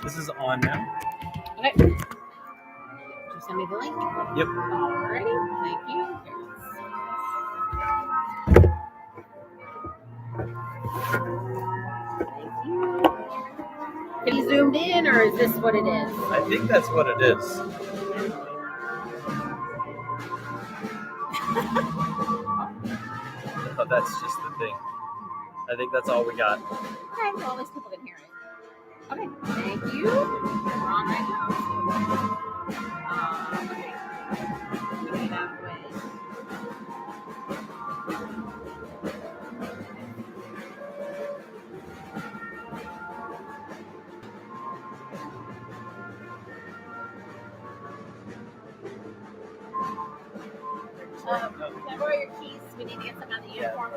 This is on now. Okay. Did you send me the link? Yep. Alrighty. Thank you. Thank you. Can you zoomed in, or is this what it is? I think that's what it is. No, that's just the thing. I think that's all we got. Okay, well, at least people can hear it. Okay, thank you. We're on right now. Okay. Get it out of the way. Can I borrow your keys? We need to get some on the uniform.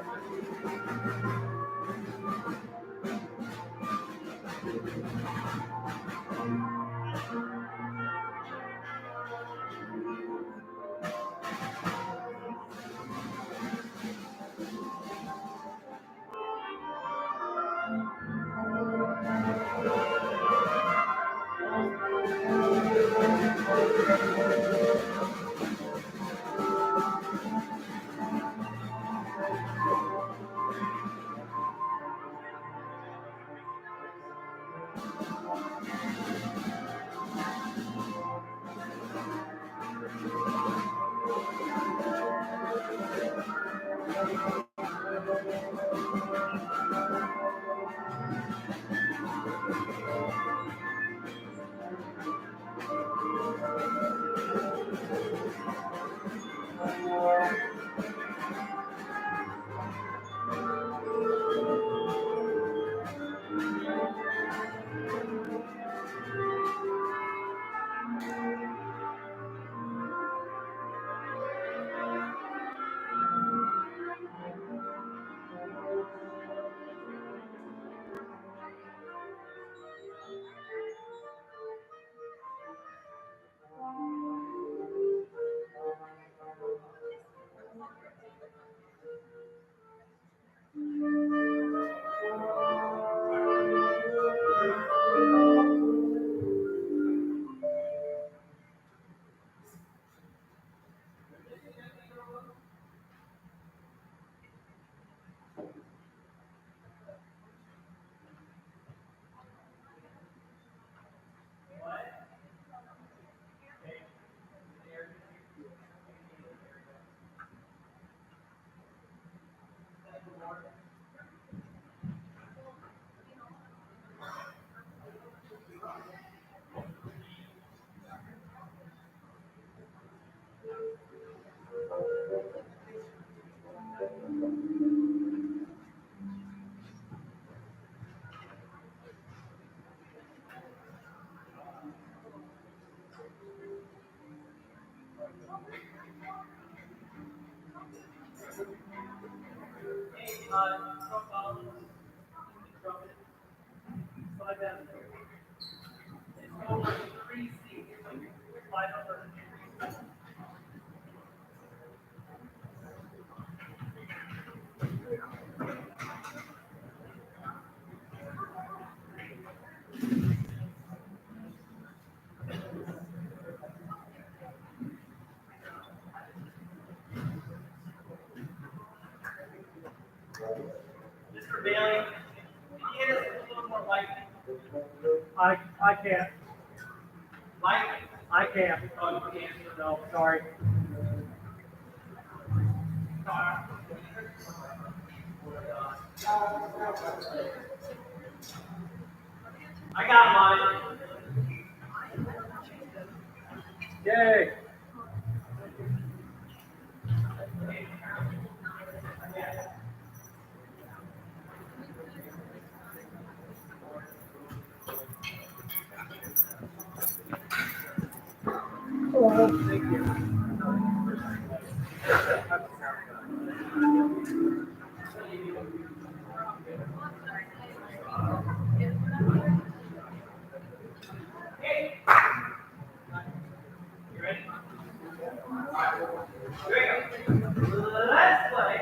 Mr. Bailey, can you hit us with a little more light? I can't. Light? I can't. Oh, you can't. No, sorry. I got mine. Yay. Oh, thank you. You ready? Here we go. Let's play.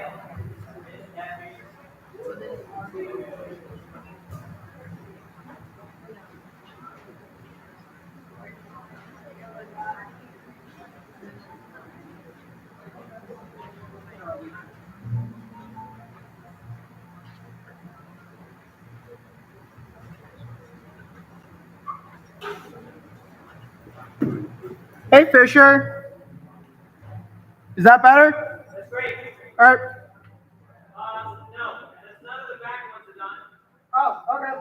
Hey, Fisher. Is that better? That's great. All right. No, none of the back ones are done. Oh, okay.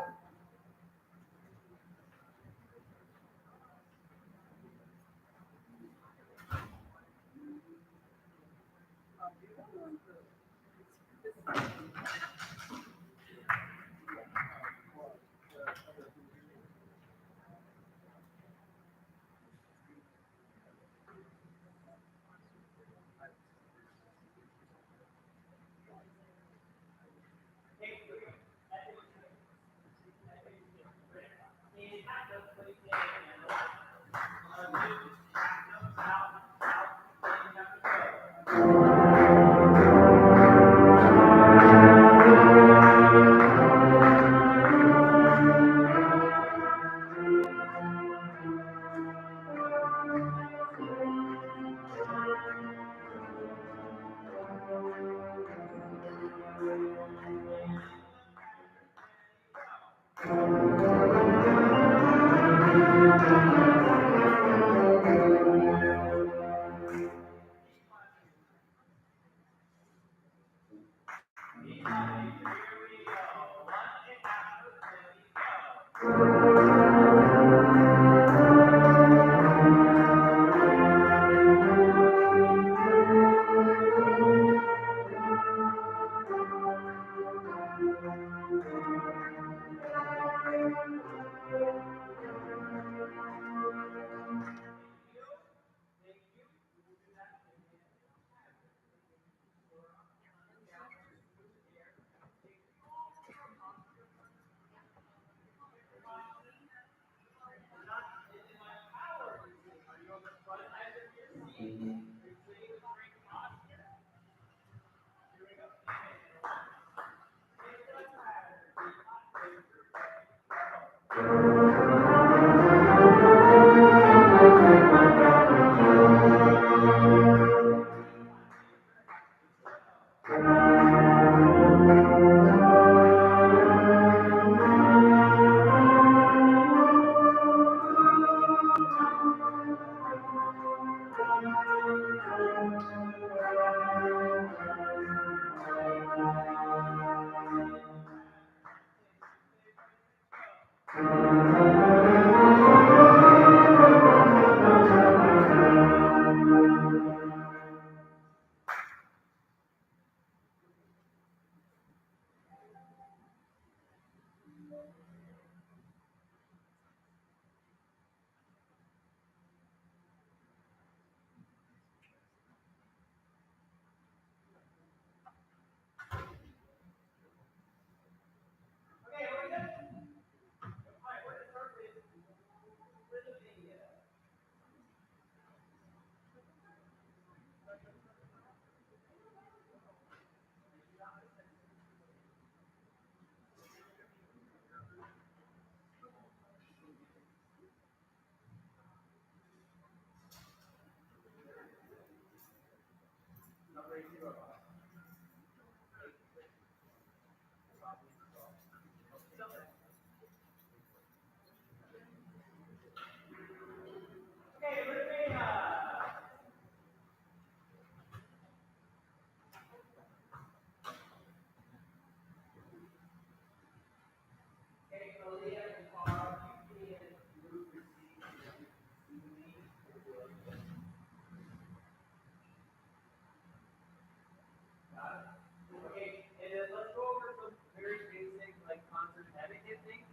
Okay, and then let's go over some very basic like concert etiquette things.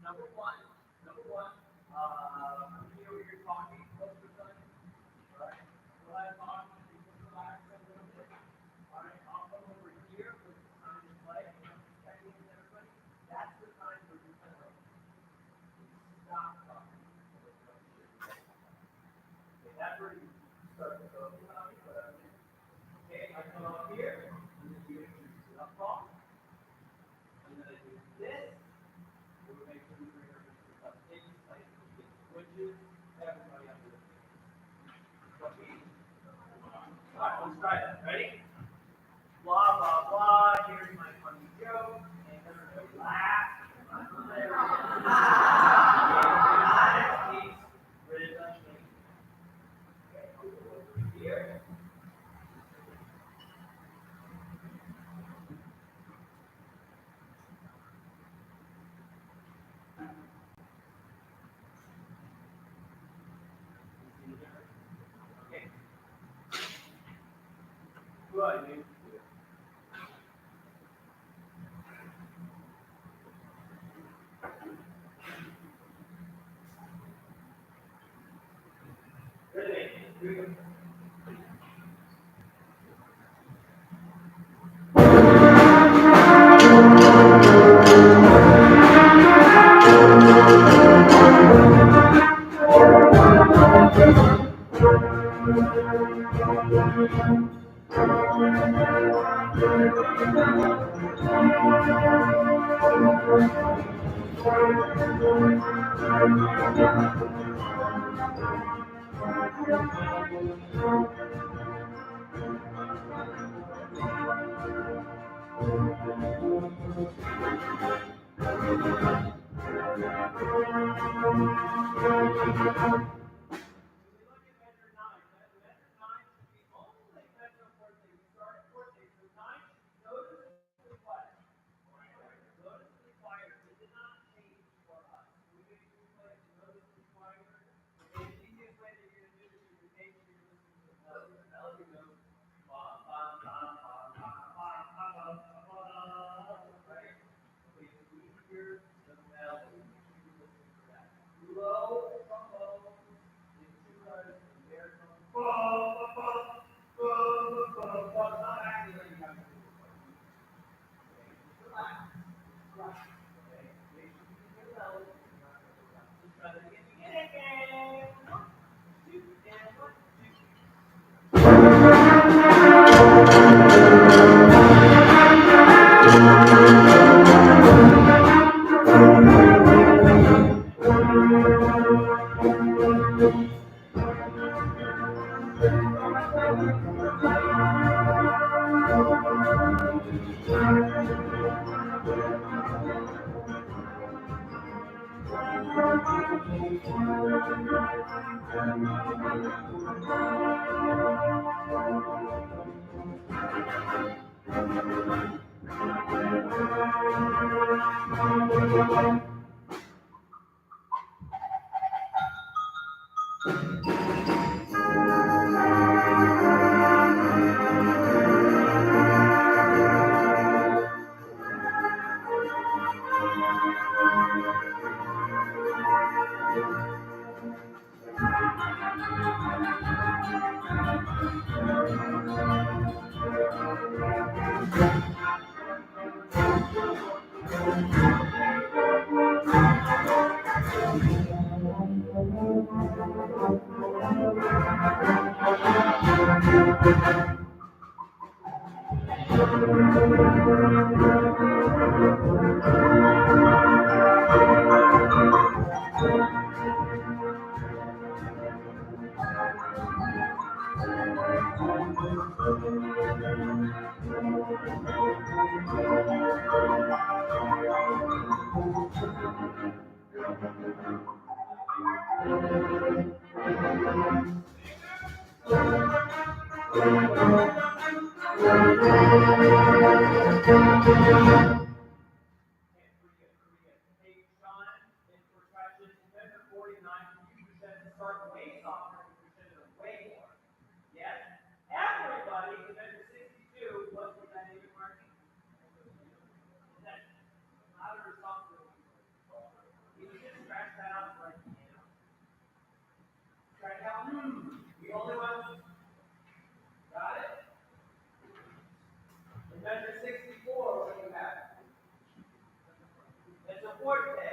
Number one, you know, when you're talking most of the time, right? When I'm talking, you can relax a little bit. All right, I'll come over here with the time to play, you know, checking with everybody. That's the time where you kind of stop talking. Okay, that's where you start to go. Okay, I come up here, and then you introduce it up front, and then I do this. We will make sure we bring our instruments up in place, we get switches, everybody under the feet. Okay? Alright, let's try that. Ready? Blah, blah, blah, here's my funny joke, and everybody laugh. There we go. Next piece, rhythm, Good. Ready? Here we go. The only one. Got it? In measure 64, what do you have? It's a forte.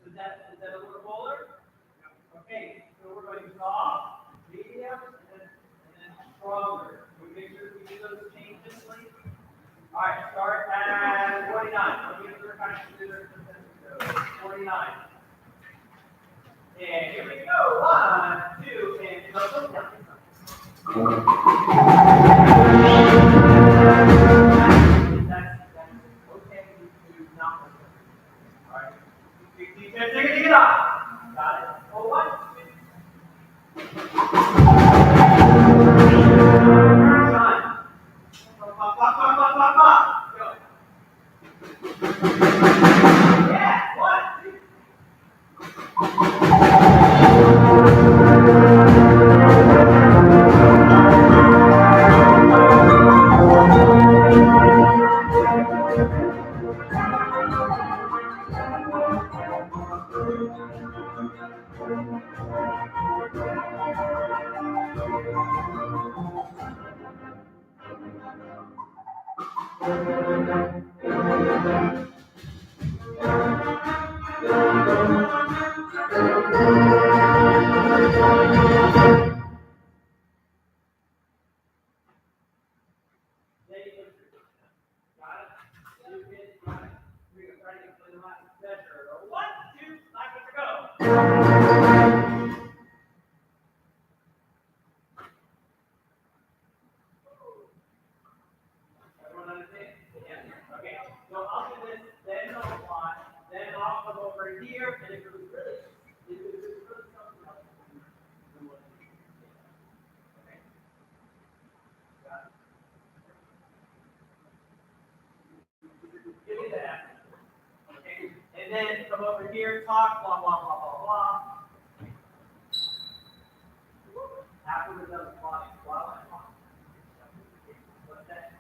Is that a little fuller? Okay, so we're going soft, medium, and then stronger. We make sure we do those changes, please. All right, start at 49. Let me get kind of consider 49. And here we go. 1, 2, and go down. That's okay. You do not. All right. Take it off. Got it. Oh, what? Go. Yeah. 1, 2. Everyone understand? Yeah. Okay. So I'll do this, then I'll apply, then I'll come over here, and if it was really, something else, then we'll do it. Okay. Got it? Give me that. Okay. And then come over here, talk, blah, blah, blah, blah, blah. After we're done plotting, blah, blah, blah. What's that?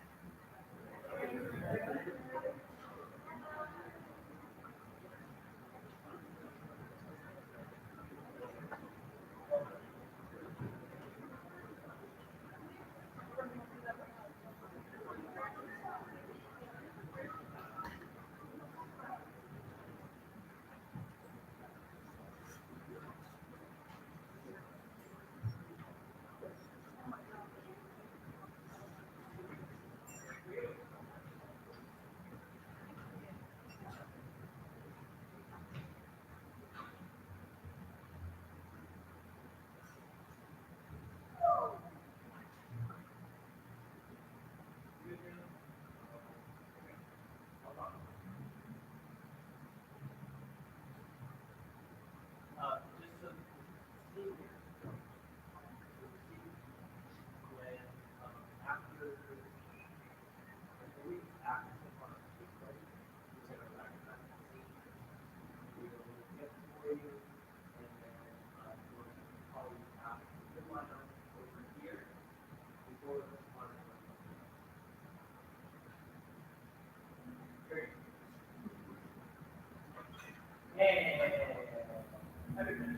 Just some when after the week after the month, we're gonna recognize the scene. We will get for you, and then we'll probably have the line up over here before the one. Great. Yeah. Everybody.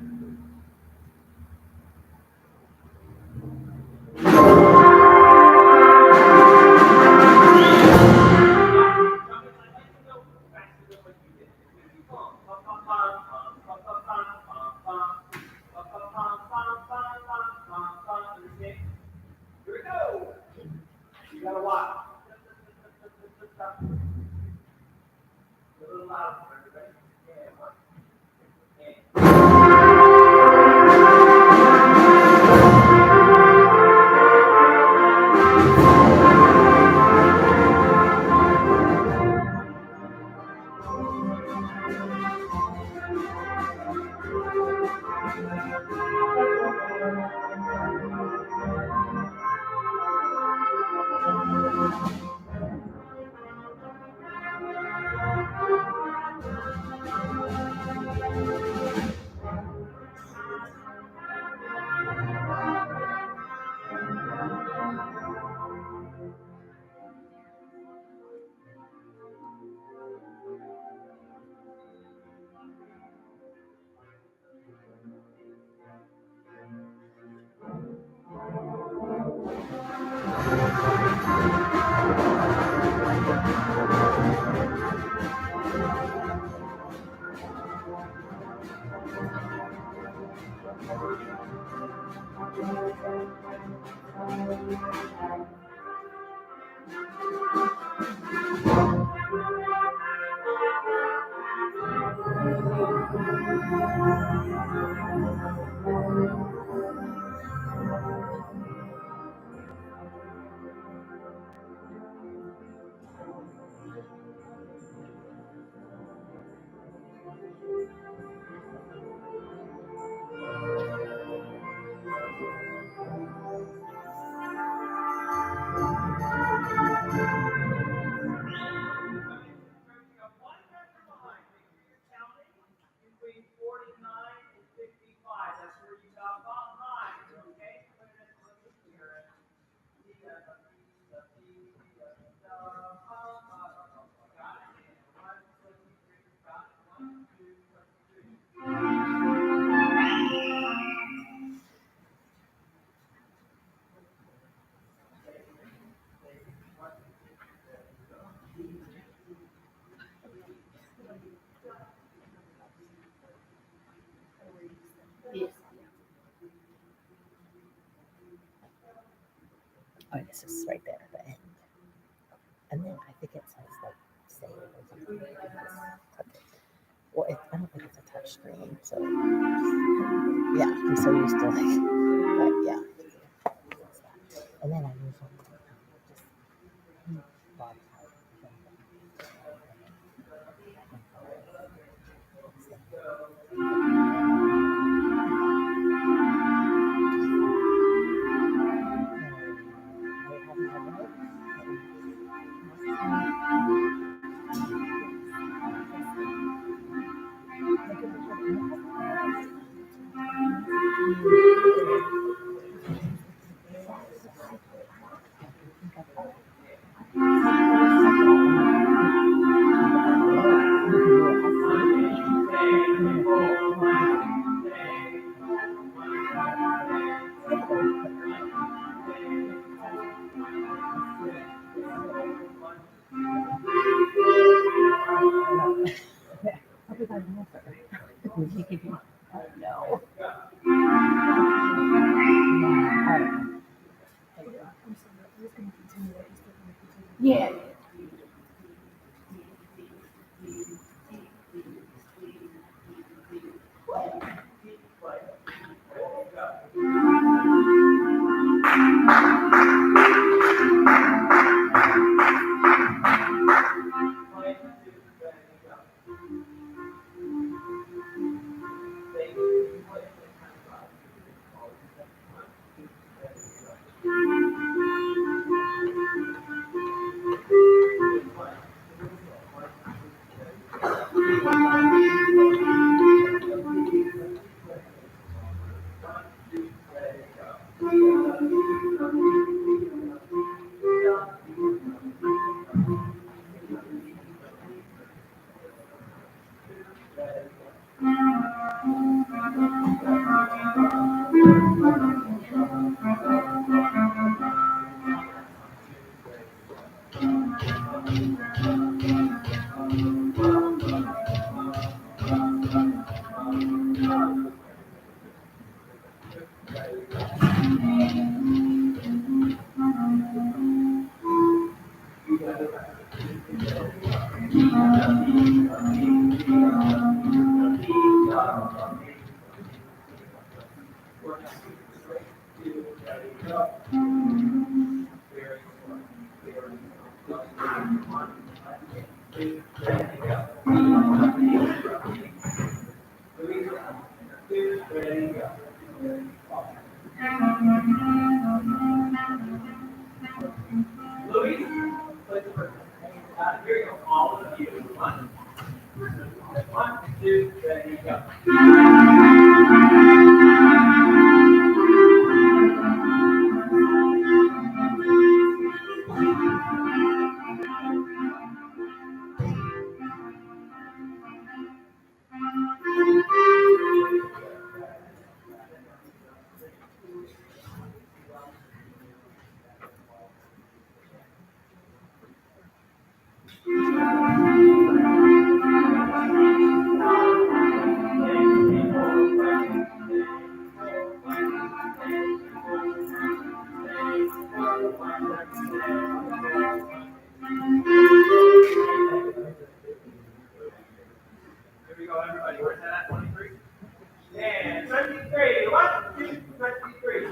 Here we go. You gotta watch. A little louder for everybody. Oh, this is right there at the end. And then I think it says like save or something. Well, I don't think it's a touch screen, so yeah, I'm so used to like, but yeah. And then I usually just log out. No. Yeah. Louis, play the first. Here you go. All of you. One, two, ready, go. Here we go, everybody. Where's that at? 23? And 23. 1, 2, 23.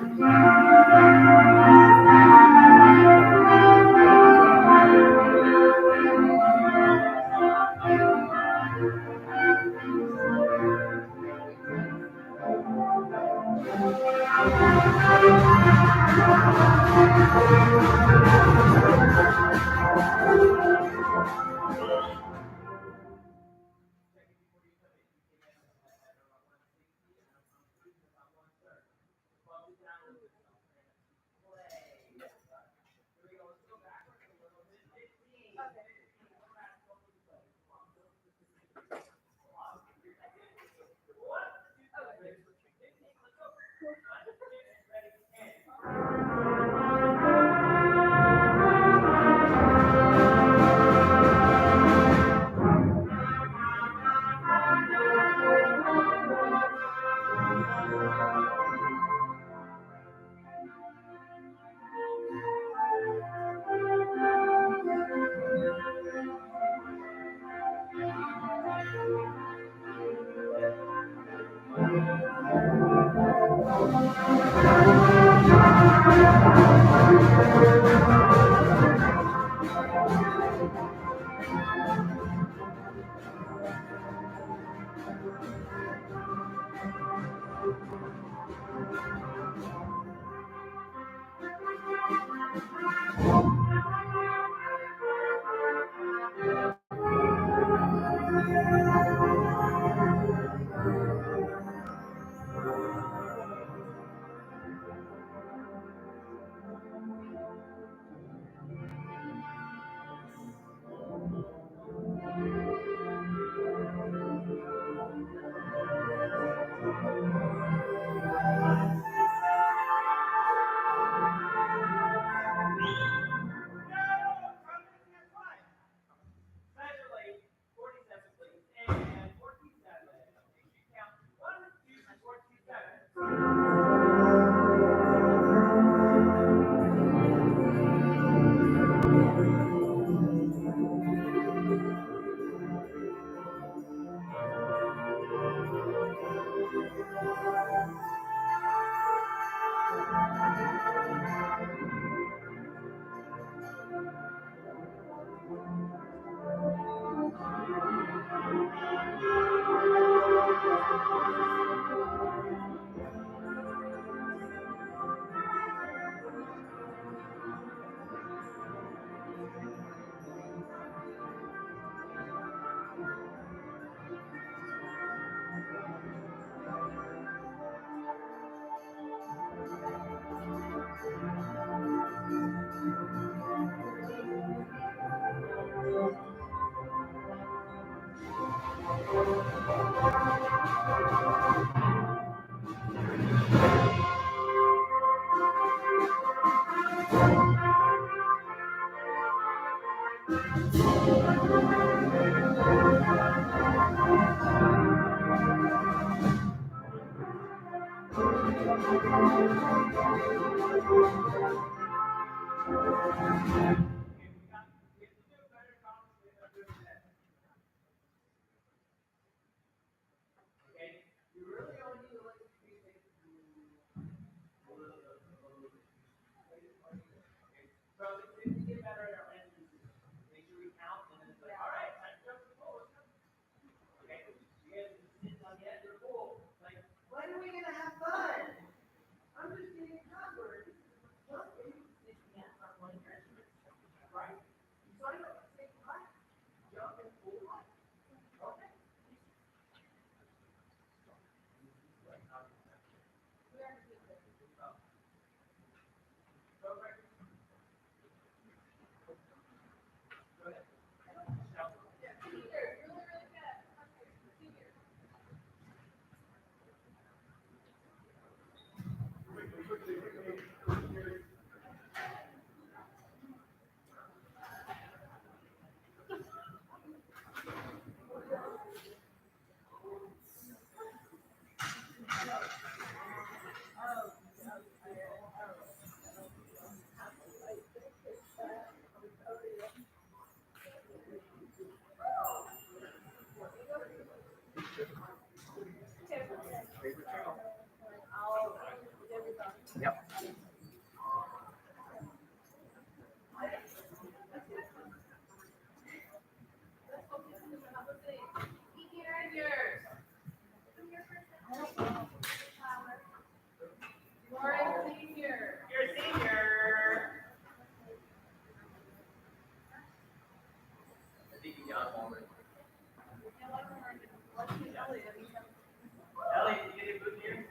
Ellie, did you get a boot here?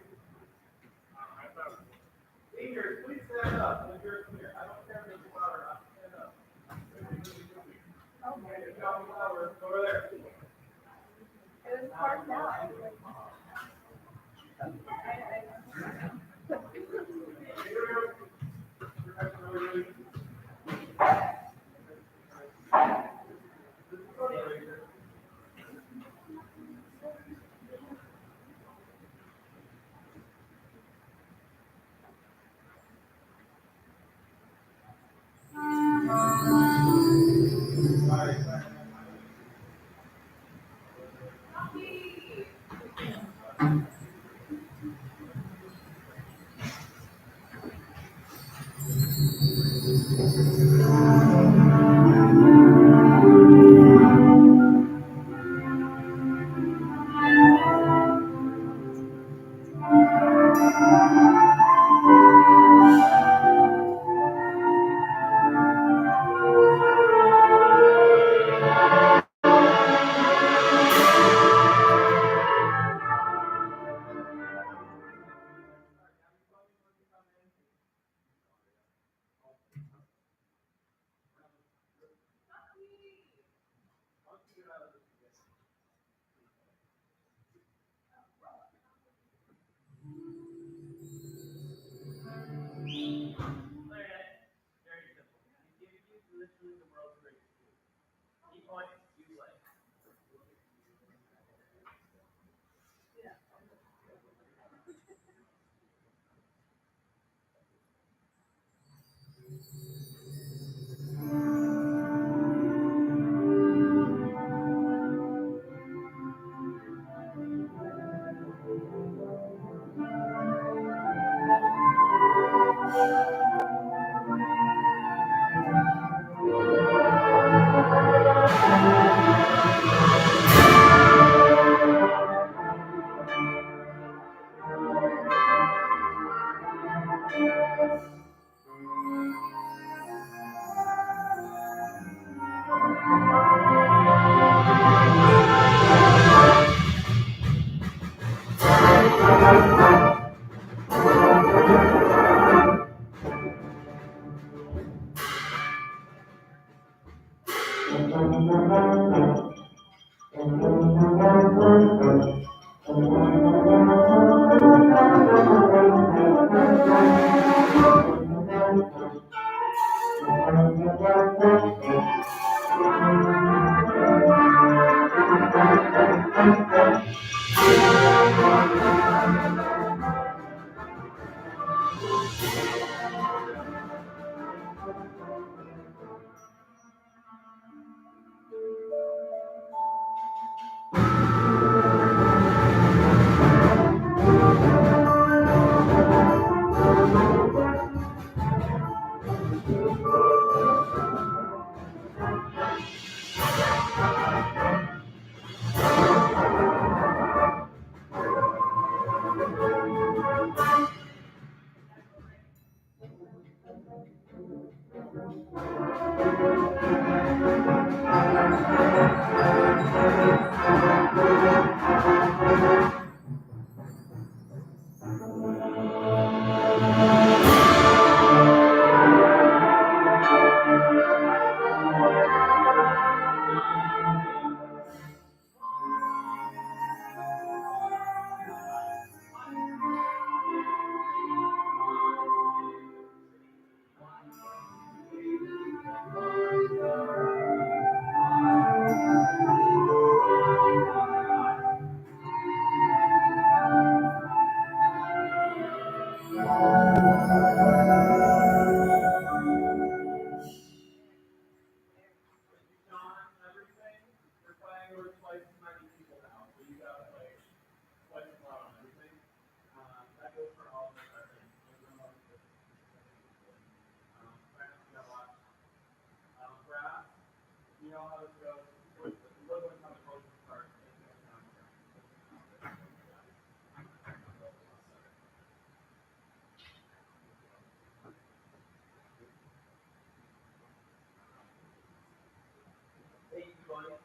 Very simple. He's giving you literally the world's greatest tool. Key point, you play.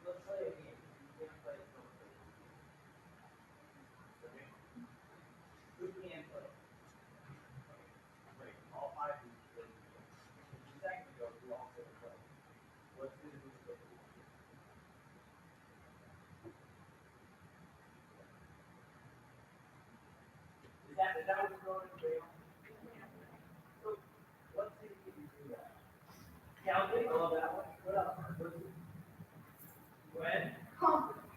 Let's play a game. You can't play it, don't play it. Okay? Who can play? Okay, great. All five of you play the game. A second ago, you all couldn't play. What's the who's play? Is that what's going on today? So, let's see if you do that. Counting, I love that one. What else? When? Confidence.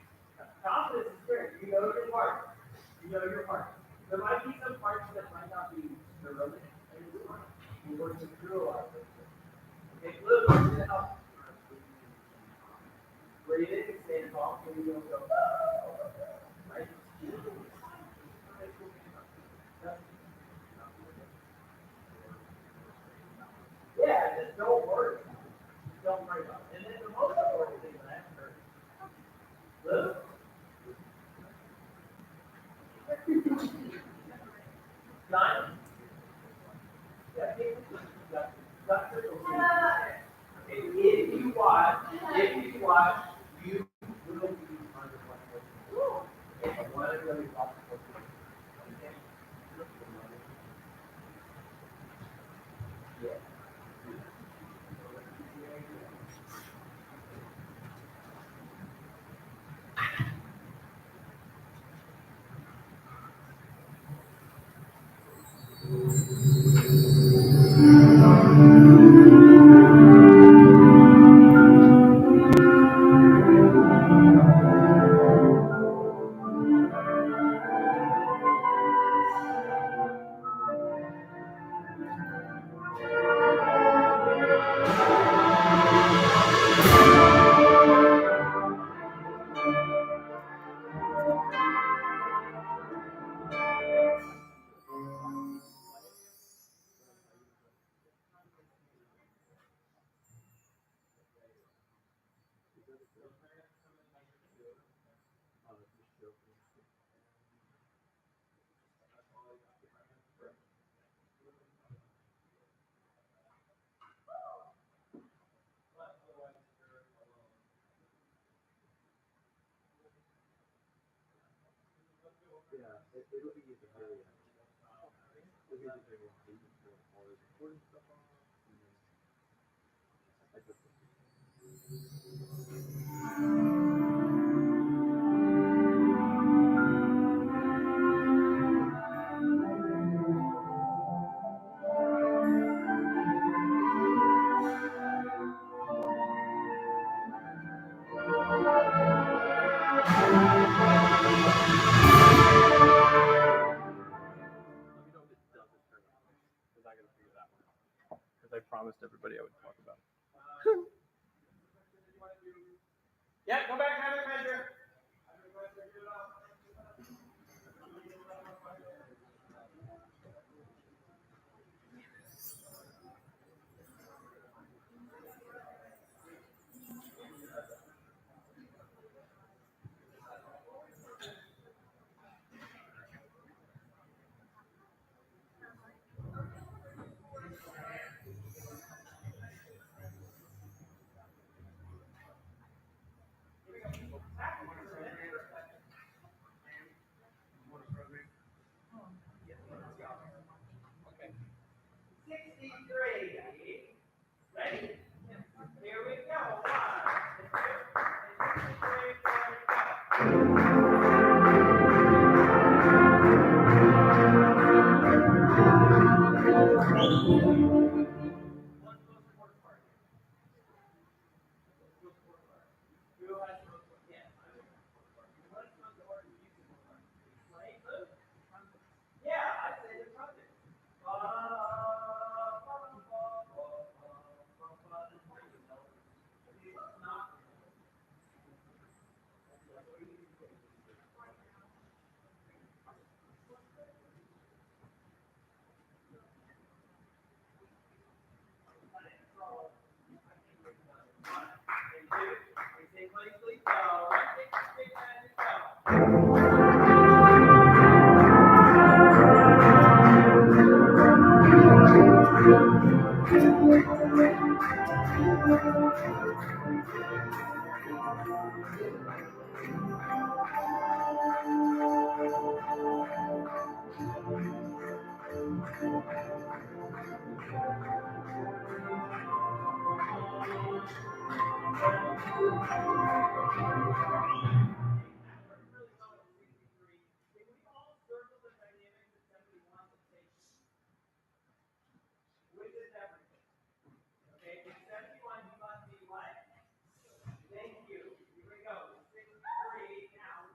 Confidence is great. You know your part. You know your part. There might be some parts that might not be heroic, and it's fine. You work through a lot of those things. Okay, Blue, what's it up? Breathe in, stand tall, so you don't go, right? Yeah, just don't worry. Don't worry about it. And then the most important thing that I've heard, Blue, squat, if you squat, you will be under 140. If one of them is off the 40. Yeah. Because I promised everybody I would talk about it. Yeah, go back and have a measure. Okay. 63. Ready? Here we go. 1. Yeah, I say the trumpet. Thank you. Here we go. 63 now.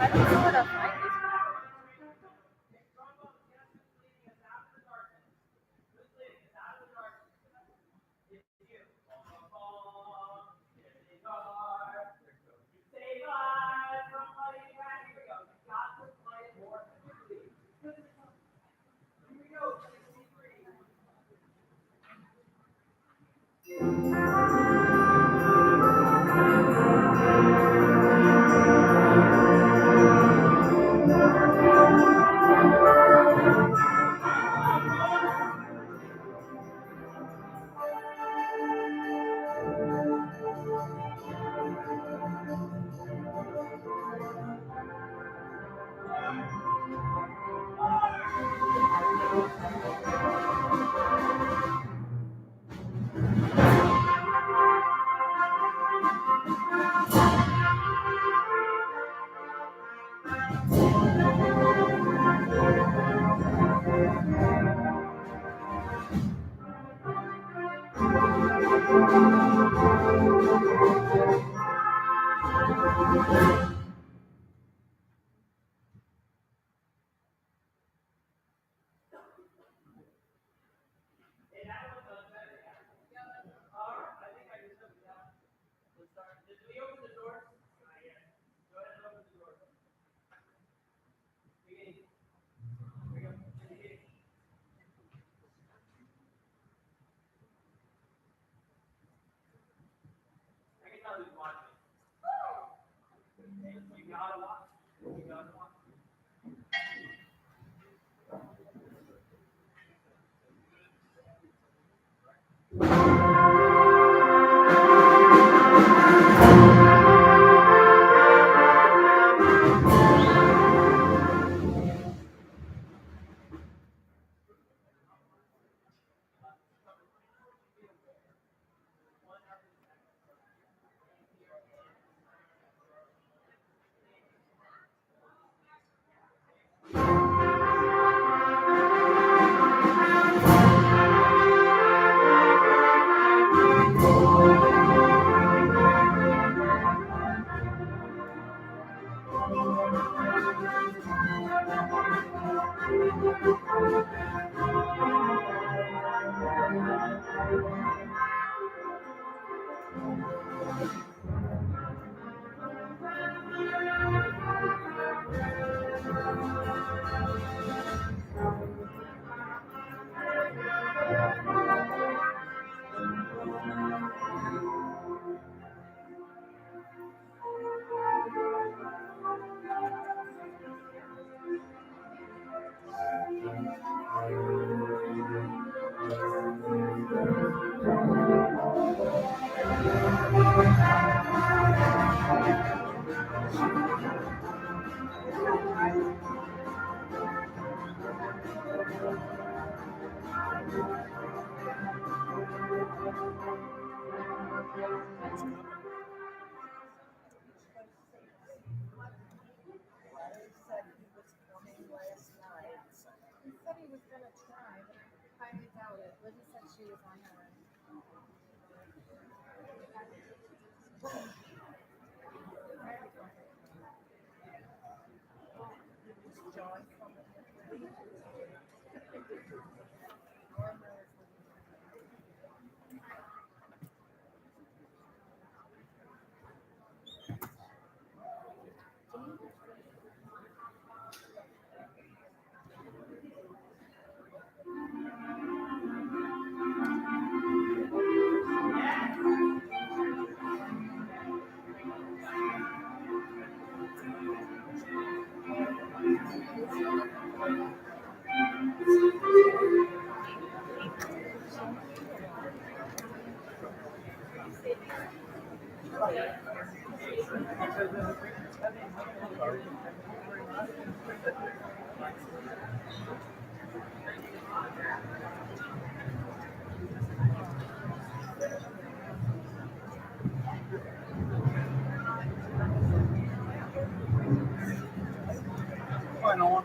I don't know what a fight is. gotta watch. You gotta watch. Bye, Nolan.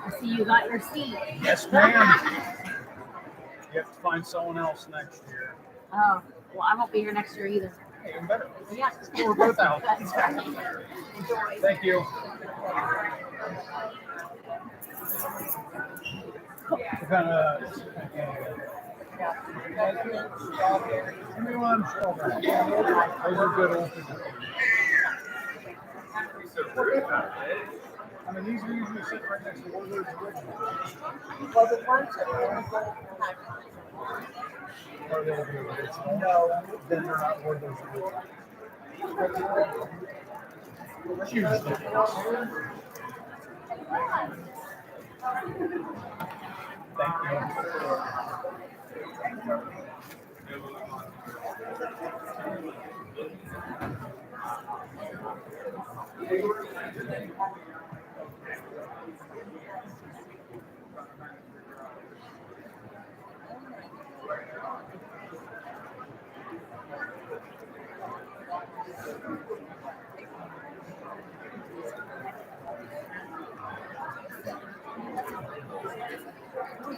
I see you got your seat. Yes, ma'am. You have to find someone else next year. Oh, well, I won't be here next year either. Even better. Yeah. We're both out. That's right. Enjoy. Thank you. Kind of. Give me one strawberry. Those are good old people. I mean, these are usually sitting right next to Warlord's original. Well, the ones that are Or they'll be original. No, then they're not Warlord's original. Huge difference. Thank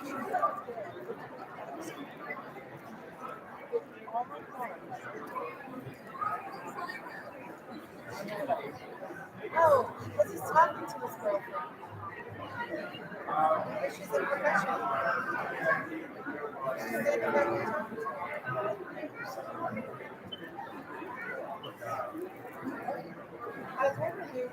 you. Oh, because he's talking to his girlfriend. She's a professional. She's in the back talking to her. I was wondering you.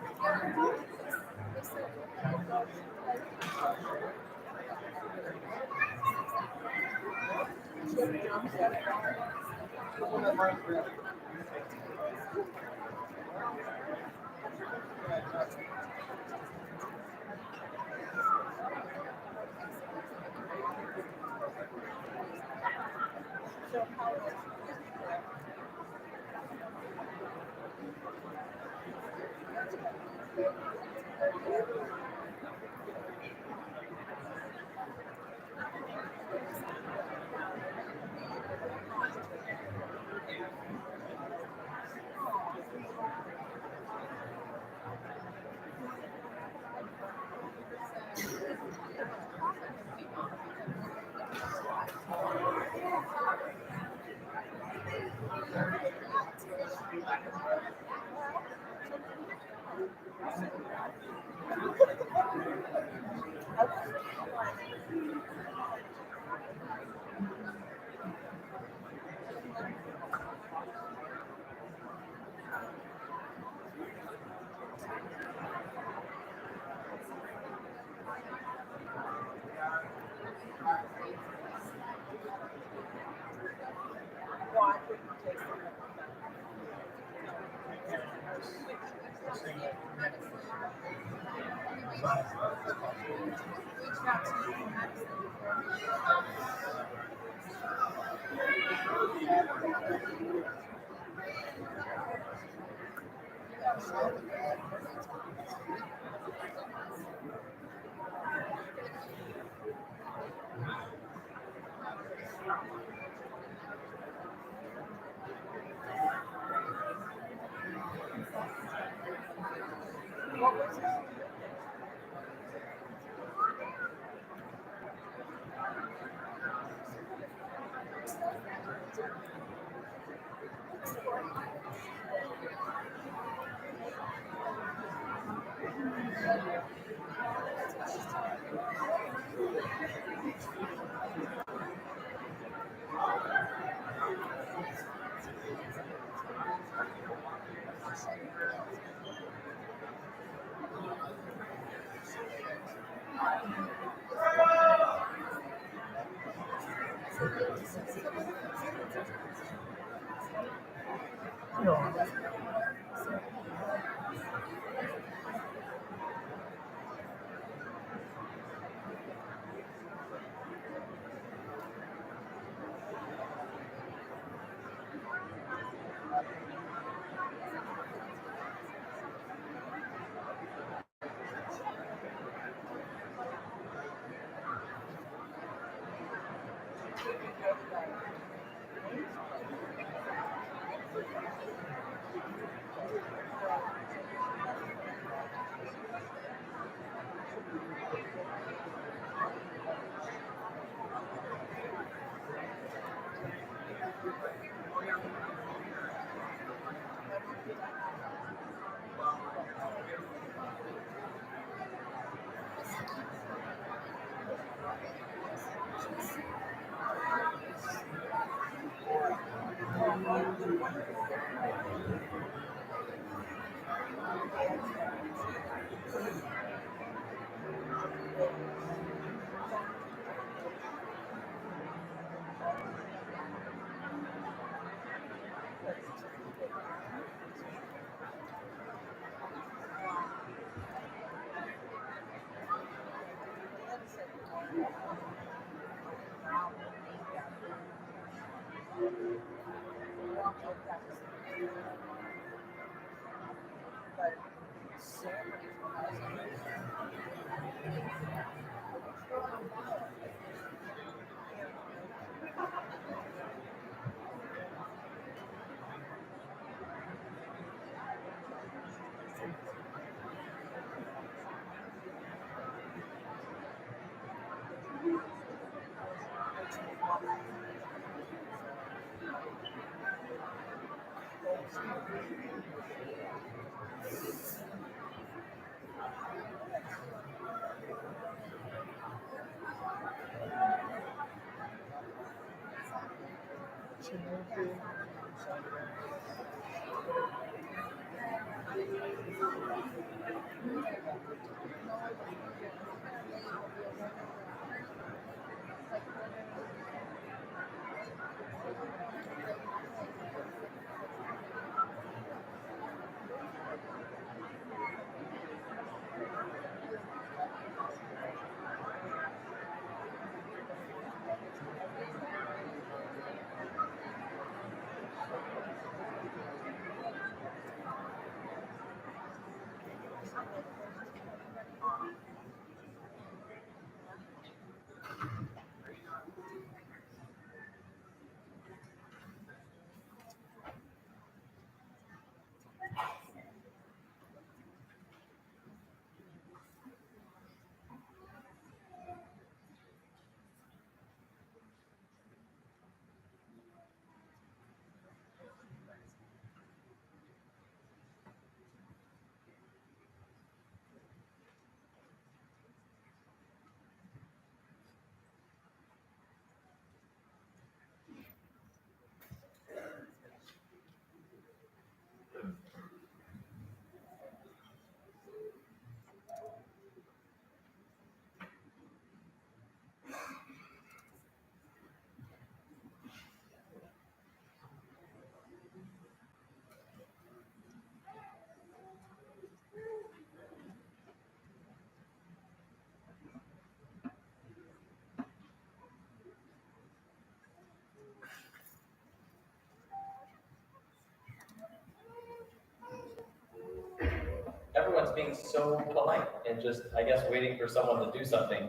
Everyone's being so polite and just, I guess, waiting for someone to do something.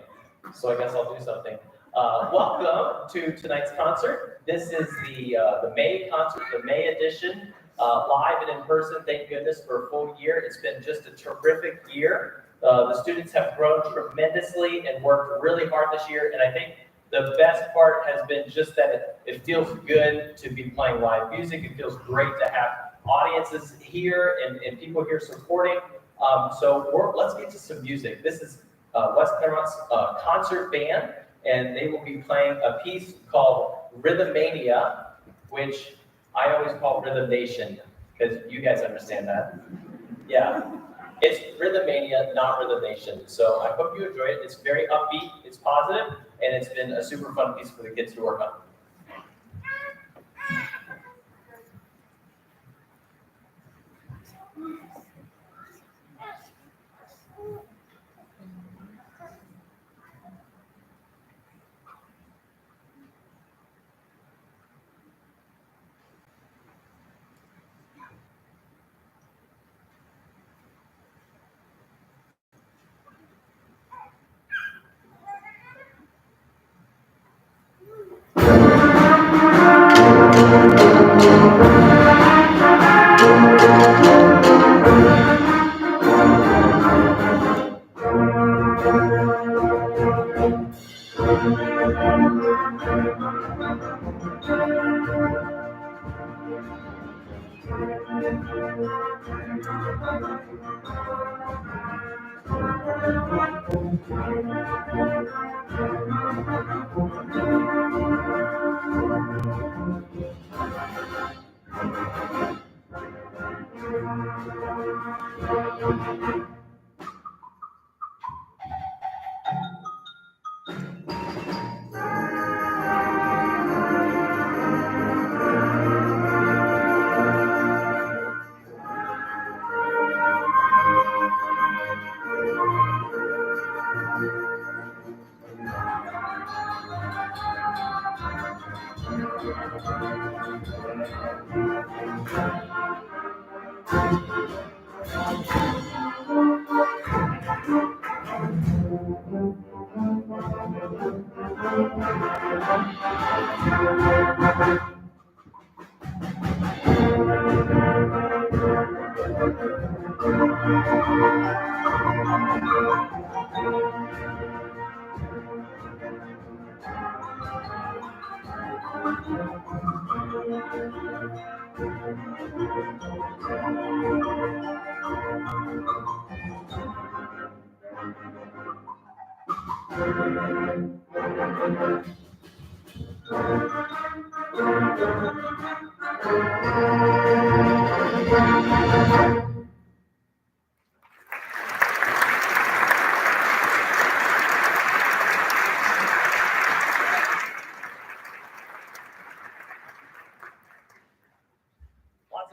So I guess I'll do something. Welcome to tonight's concert. This is the May concert, the May edition, live and in person. Thank goodness for a full year. It's been just a terrific year. The students have grown tremendously and worked really hard this year. And I think the best part has been just that it feels good to be playing live music. It feels great to have audiences here and people here supporting. So let's get to some music. This is West Clermont's concert band, and they will be playing a piece called Rhythmania, which I always call Rhythm Nation, because you guys understand that. Yeah, it's Rhythmania, not Rhythm Nation. So I hope you enjoy it. It's very upbeat, it's positive, and it's been a super fun piece for the kids to work on. Lots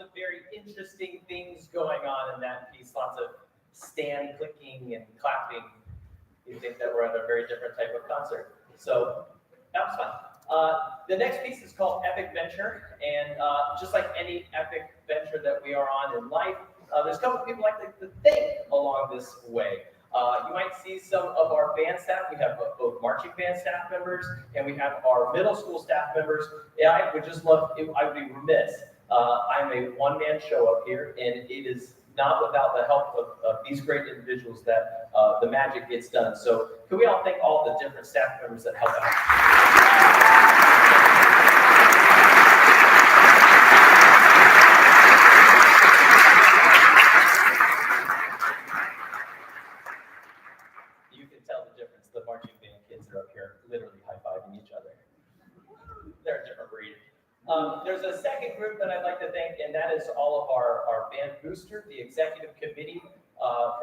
of very interesting things going on in that piece, lots of stand clicking and clapping. You think that we're at a very different type of concert. So that was fun. The next piece is called Epic Venture, and just like any epic venture that we are on in life, there's a couple of people I like to thank along this way. You might see some of our band staff. We have both marching band staff members, and we have our middle school staff members. And I would just love, I would be remiss. I'm a one-man show up here, and it is not without the help of these great individuals that the magic gets done. So can we all thank all the different staff members that help out? You can tell the difference. The marching band kids are up here literally high-fiving each other. They're a different breed. There's a second group that I'd like to thank, and that is all of our band booster, the executive committee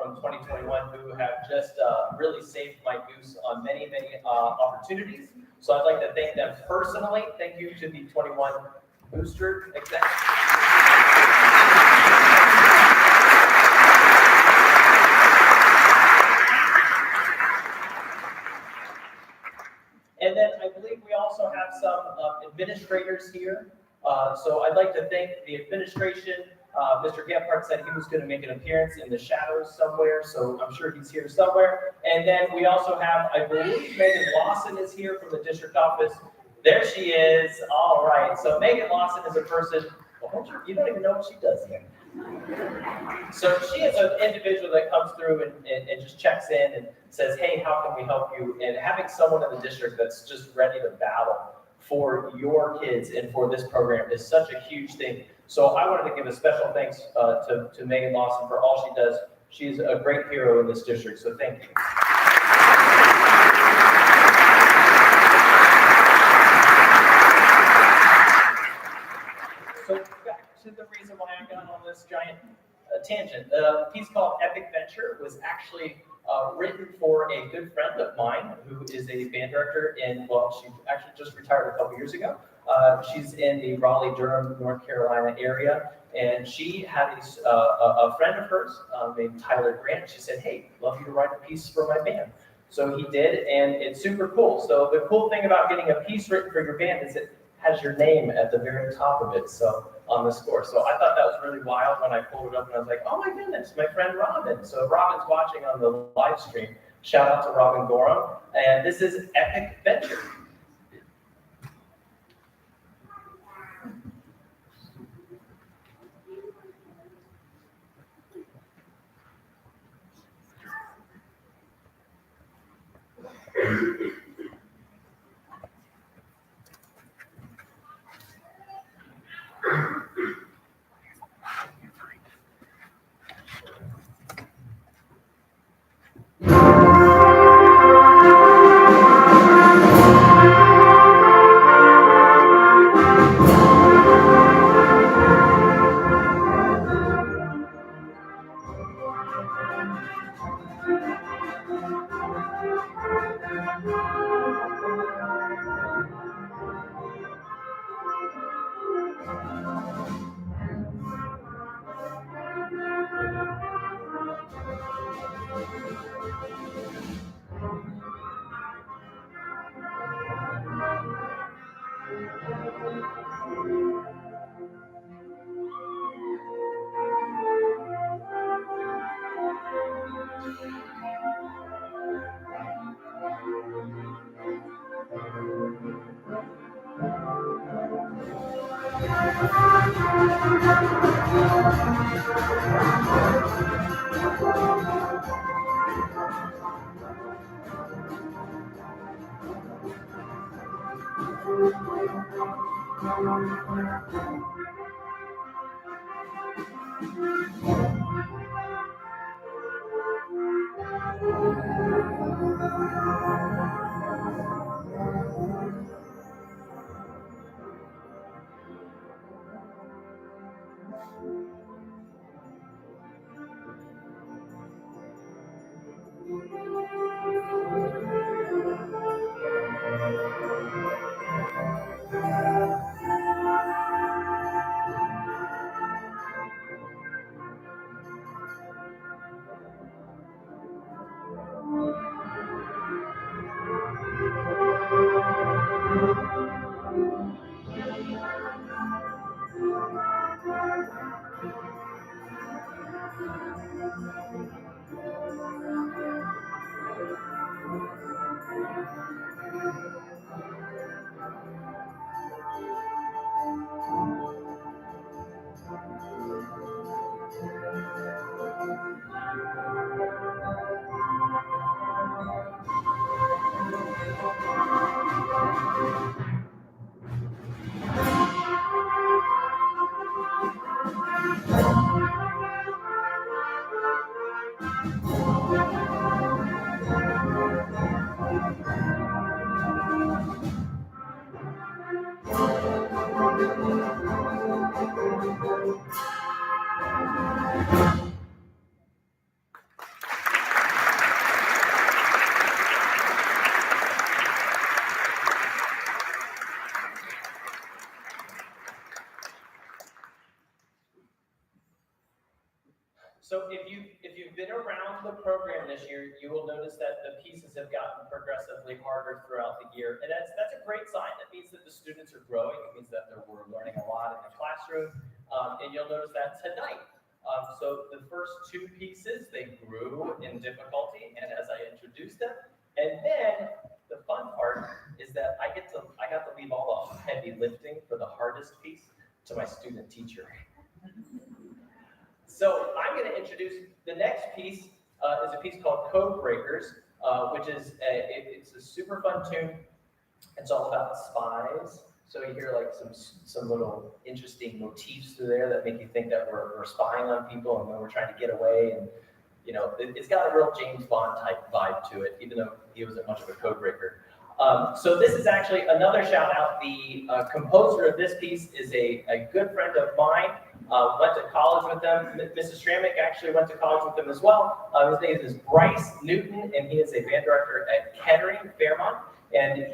from 2021, who have just really saved my goose on many, many opportunities. So I'd like to thank them personally. Thank you to the 21 booster executive. And then I believe we also have some administrators here. So I'd like to thank the administration. Mr. Gephardt said he was going to make an appearance in the shadows somewhere, so I'm sure he's here somewhere. And then we also have, I believe, Megan Lawson is here from the district office. There she is. All right. So Megan Lawson is a person, well, you don't even know what she does here. So she is an individual that comes through and just checks in and says, hey, how can we help you? And having someone in the district that's just ready to battle for your kids and for this program is such a huge thing. So I wanted to give a special thanks to Megan Lawson for all she does. She's a great hero in this district, so thank you. So back to the reason why I got on this giant tangent. The piece called Epic Venture was actually written for a good friend of mine who is a band director in, well, she actually just retired a couple years ago. She's in the Raleigh-Durham, North Carolina area, and she had a friend of hers named Tyler Grant. She said, hey, love you to write a piece for my band. So he did, and it's super cool. So the cool thing about getting a piece written for your band is it has your name at the very top of it, so on the score. So I thought that was really wild when I pulled it up, and I was like, oh my goodness, my friend Robin. So Robin's watching on the live stream. Shout out to Robin Gorham. And this is Epic Venture. So if you've been around the program this year, you will notice that the pieces have gotten progressively harder throughout the year, and that's a great sign. That means that the students are growing. It means that we're learning a lot in the classroom, and you'll notice that tonight. So the first two pieces, they grew in difficulty, and as I introduced them, and then the fun part is that I got to leave all the heavy lifting for the hardest piece to my student teacher. So I'm going to introduce the next piece. Is a piece called Code Breakers, which is it's a super fun tune. It's all about spies. So you hear like some little interesting motifs through there that make you think that we're spying on people and when we're trying to get away. And you know, it's got a real James Bond type vibe to it, even though he wasn't much of a code breaker. So this is actually another shout out. The composer of this piece is a good friend of mine. Went to college with them. Mrs. Stramick actually went to college with them as well. His name is Bryce Newton, and he is a band director at Kettering, Fairmont. And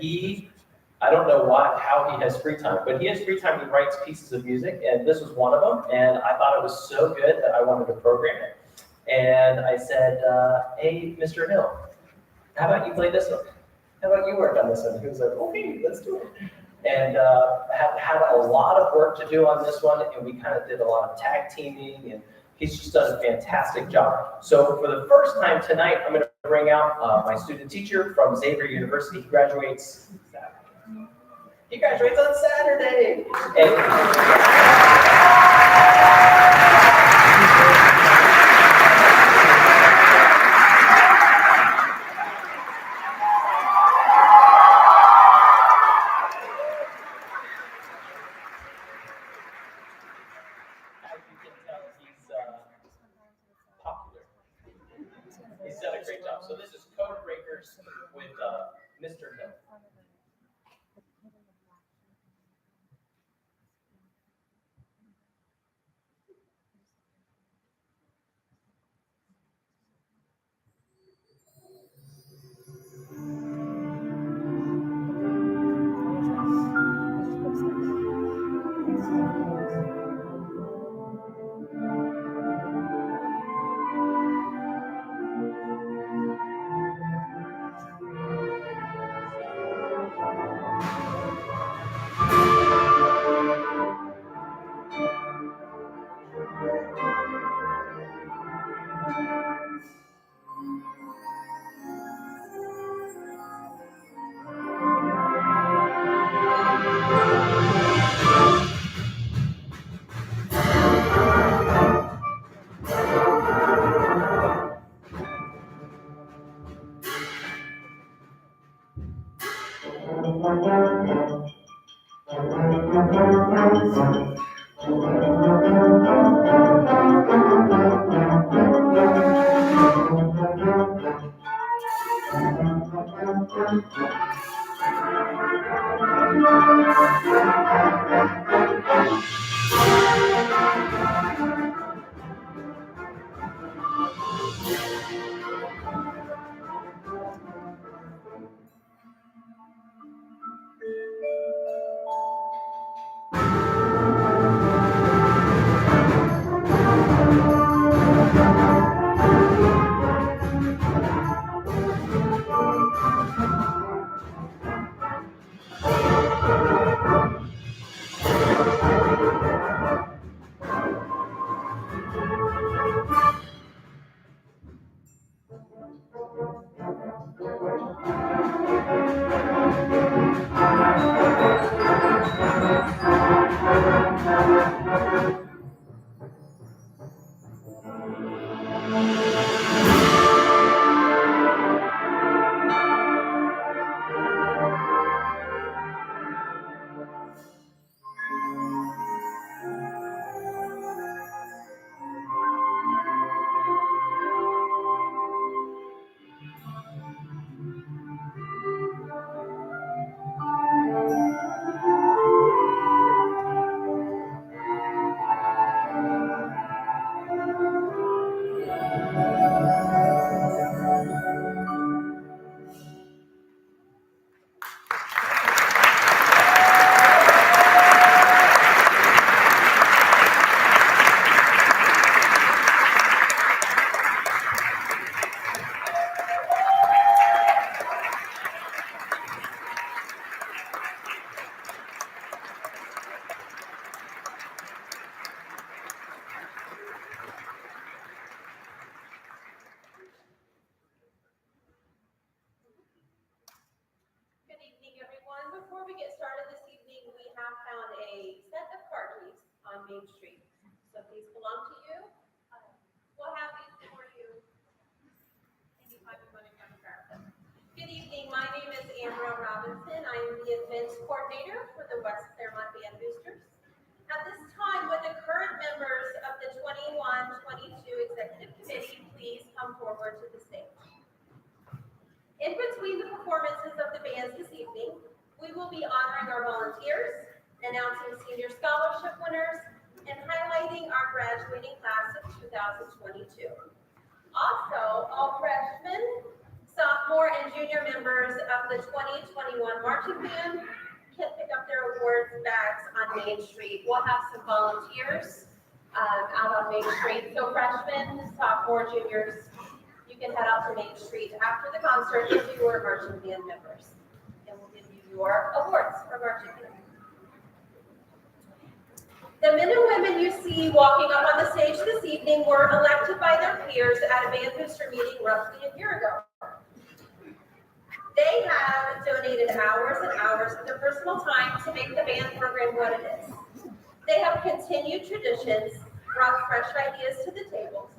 I don't know how he has free time, but he has free time. He writes pieces of music, and this was one of them. And I thought it was so good that I wanted to program it. And I said, hey, Mr. Hill, how about you play this one? How about you work on this one? He was like, okay, let's do it. And had a lot of work to do on this one, and we kind of did a lot of tag teaming, and he's just done a fantastic job. So for the first time tonight, I'm going to bring out my student teacher from Xavier University. He graduates on Saturday. He's done a great job. So this is Code Breakers with Mr. Hill. Good evening, everyone. Before we get started this evening, we have found a set of car keys on Main Street. So if these belong to you, we'll have these for you anytime you want to come grab them. Good evening. My name is Amber Robinson. I am the events coordinator for the West Clermont Band Boosters. At this time, would the current members of the 21-22 Executive Committee please come forward to the stage? In between the performances of the bands this evening, we will be honoring our volunteers, announcing senior scholarship winners, and highlighting our graduating class of 2022. Also, all freshmen, sophomore, and junior members of the 2021 marching band can pick up their awards bags on Main Street. We'll have some volunteers out on Main Street. So freshmen, sophomore, juniors, you can head out to Main Street after the concert if you were marching band members. And we'll give you your awards for marching band. The men and women you see walking up on the stage this evening were elected by their peers at a band booster meeting roughly a year ago. They have donated hours and hours of their personal time to make the band program what it is. They have continued traditions, brought fresh ideas to the table,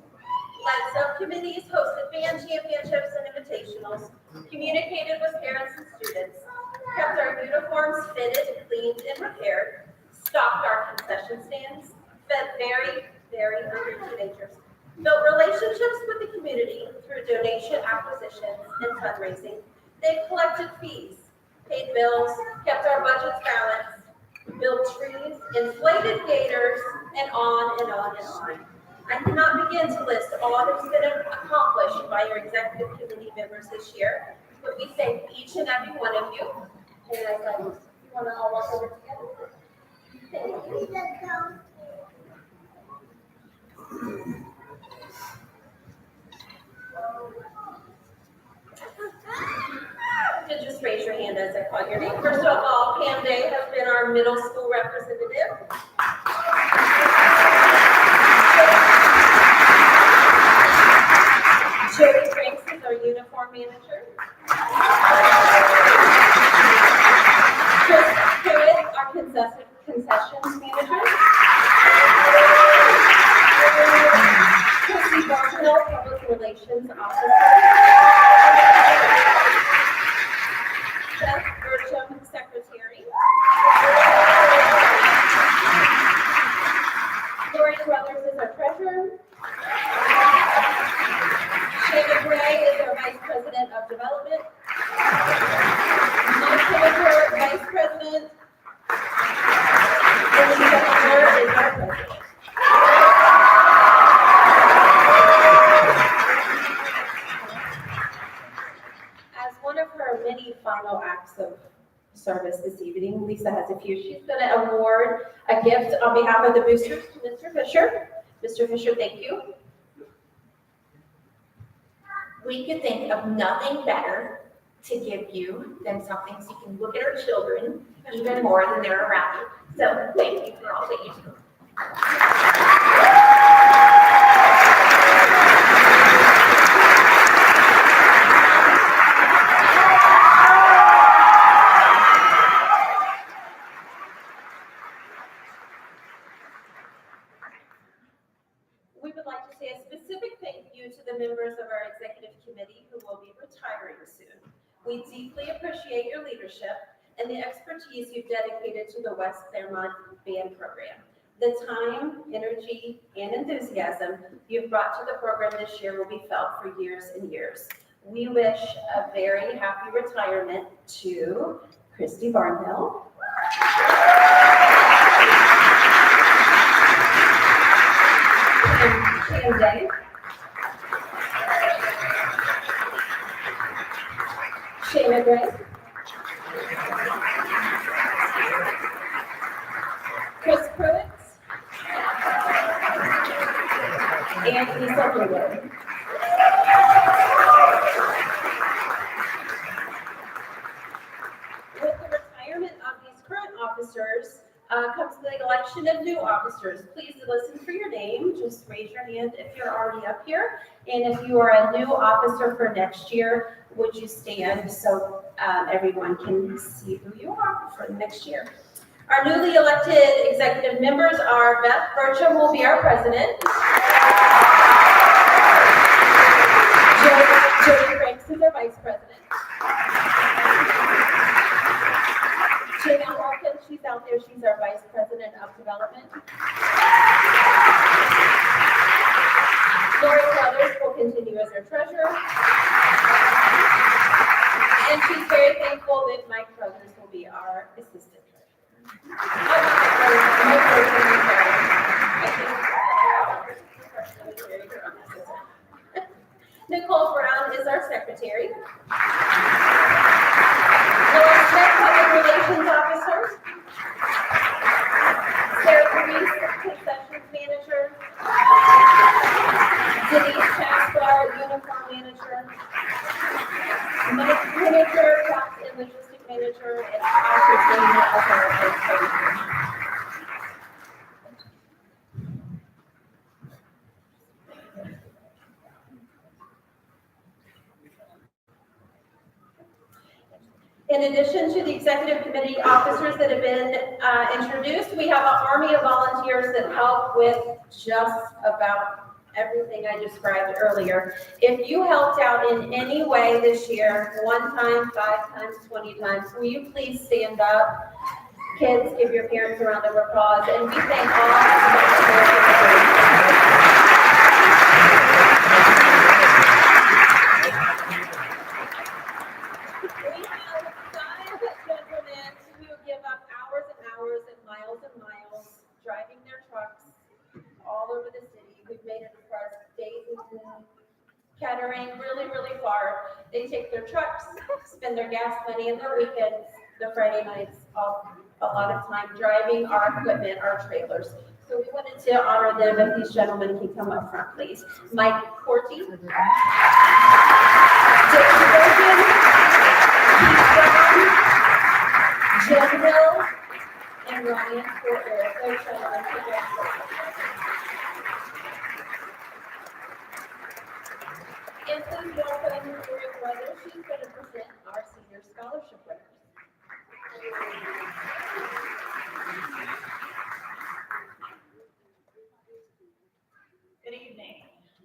led subcommittees, hosted band championships and invitationals, communicated with parents and students, kept our uniforms fitted, cleaned, and repaired, stocked our concession stands, fed very, very hungry teenagers, built relationships with the community through donation acquisitions and fundraising. They've collected fees, paid bills, kept our budgets balanced, built trees, inflated gators, and on and on and on. I cannot begin to list all that's been accomplished by your executive committee members this year, but we thank each and every one of you. And as I, you want to all walk over together? Thank you. To just raise your hand as I call your name. First of all, Pam Day has been our middle school representative. Jody Franks is our uniform manager. Chris Pruitt, our concessions manager. Chrissy Barnhill, public relations officer. Beth Burcham, secretary. Lori Brothers is our treasurer. Shayna Gray is our vice president of development. Mike Pillager, vice president. has a few. She's going to award a gift on behalf of the boosters to Mr. Fisher. Mr. Fisher, thank you. We could think of nothing better to give you than something so you can look at our children even more than they're around you. So thank you for all that you do. We would like to say a specific thank you to the members of our executive committee who will be retiring soon. We deeply appreciate your leadership and the expertise you've dedicated to the West Clermont Band Program. The time, energy, and enthusiasm you've brought to the program this year will be felt for years and years. We wish a very happy retirement to Christy Barnhill, and Dave, Shayna Gray, Chris Pruitt, and Lisa Woodward. With the retirement of these current officers comes the election of new officers. Please listen for your name. Just raise your hand if you're already up here. And if you are a new officer for next year, would you stand so everyone can see who you are for the next year? Our newly elected executive members are Beth Burcham will be our president. Jody Franks is our vice president. Jamie Watkins, she's out there, she's our vice president of development. Lori Brothers will continue as our treasurer. And she's very thankful that Mike Brothers will be our assistant treasurer. Nicole Brown is our secretary. Laura Smith, public relations officer. Sarah Reese, concessions manager. Denise Chaspar, uniform manager. Mike manager, tax and logistic manager, and Ashley Trainer as our vice president. In addition to the executive committee officers that have been introduced, we have an army of volunteers that help with just about everything I described earlier. If you helped out in any way this year, 1 time, 5 times, 20 times, will you please stand up? Kids, give your parents a round of applause, and we thank all. Driving their trucks all over the city. We've made it across Dayton, Kettering, really, really far. They take their trucks, spend their gas money and their weekends, their Friday nights, a lot of time driving our equipment, our trailers. So we wanted to honor them. If these gentlemen can come up front, please. Mike Corty, Jason Bergen, Keith Brown, Jim Hill, and Ryan Porter. Those gentlemen together. And please welcome Lori Brothers. She's going to present our senior scholarship winners. Good evening.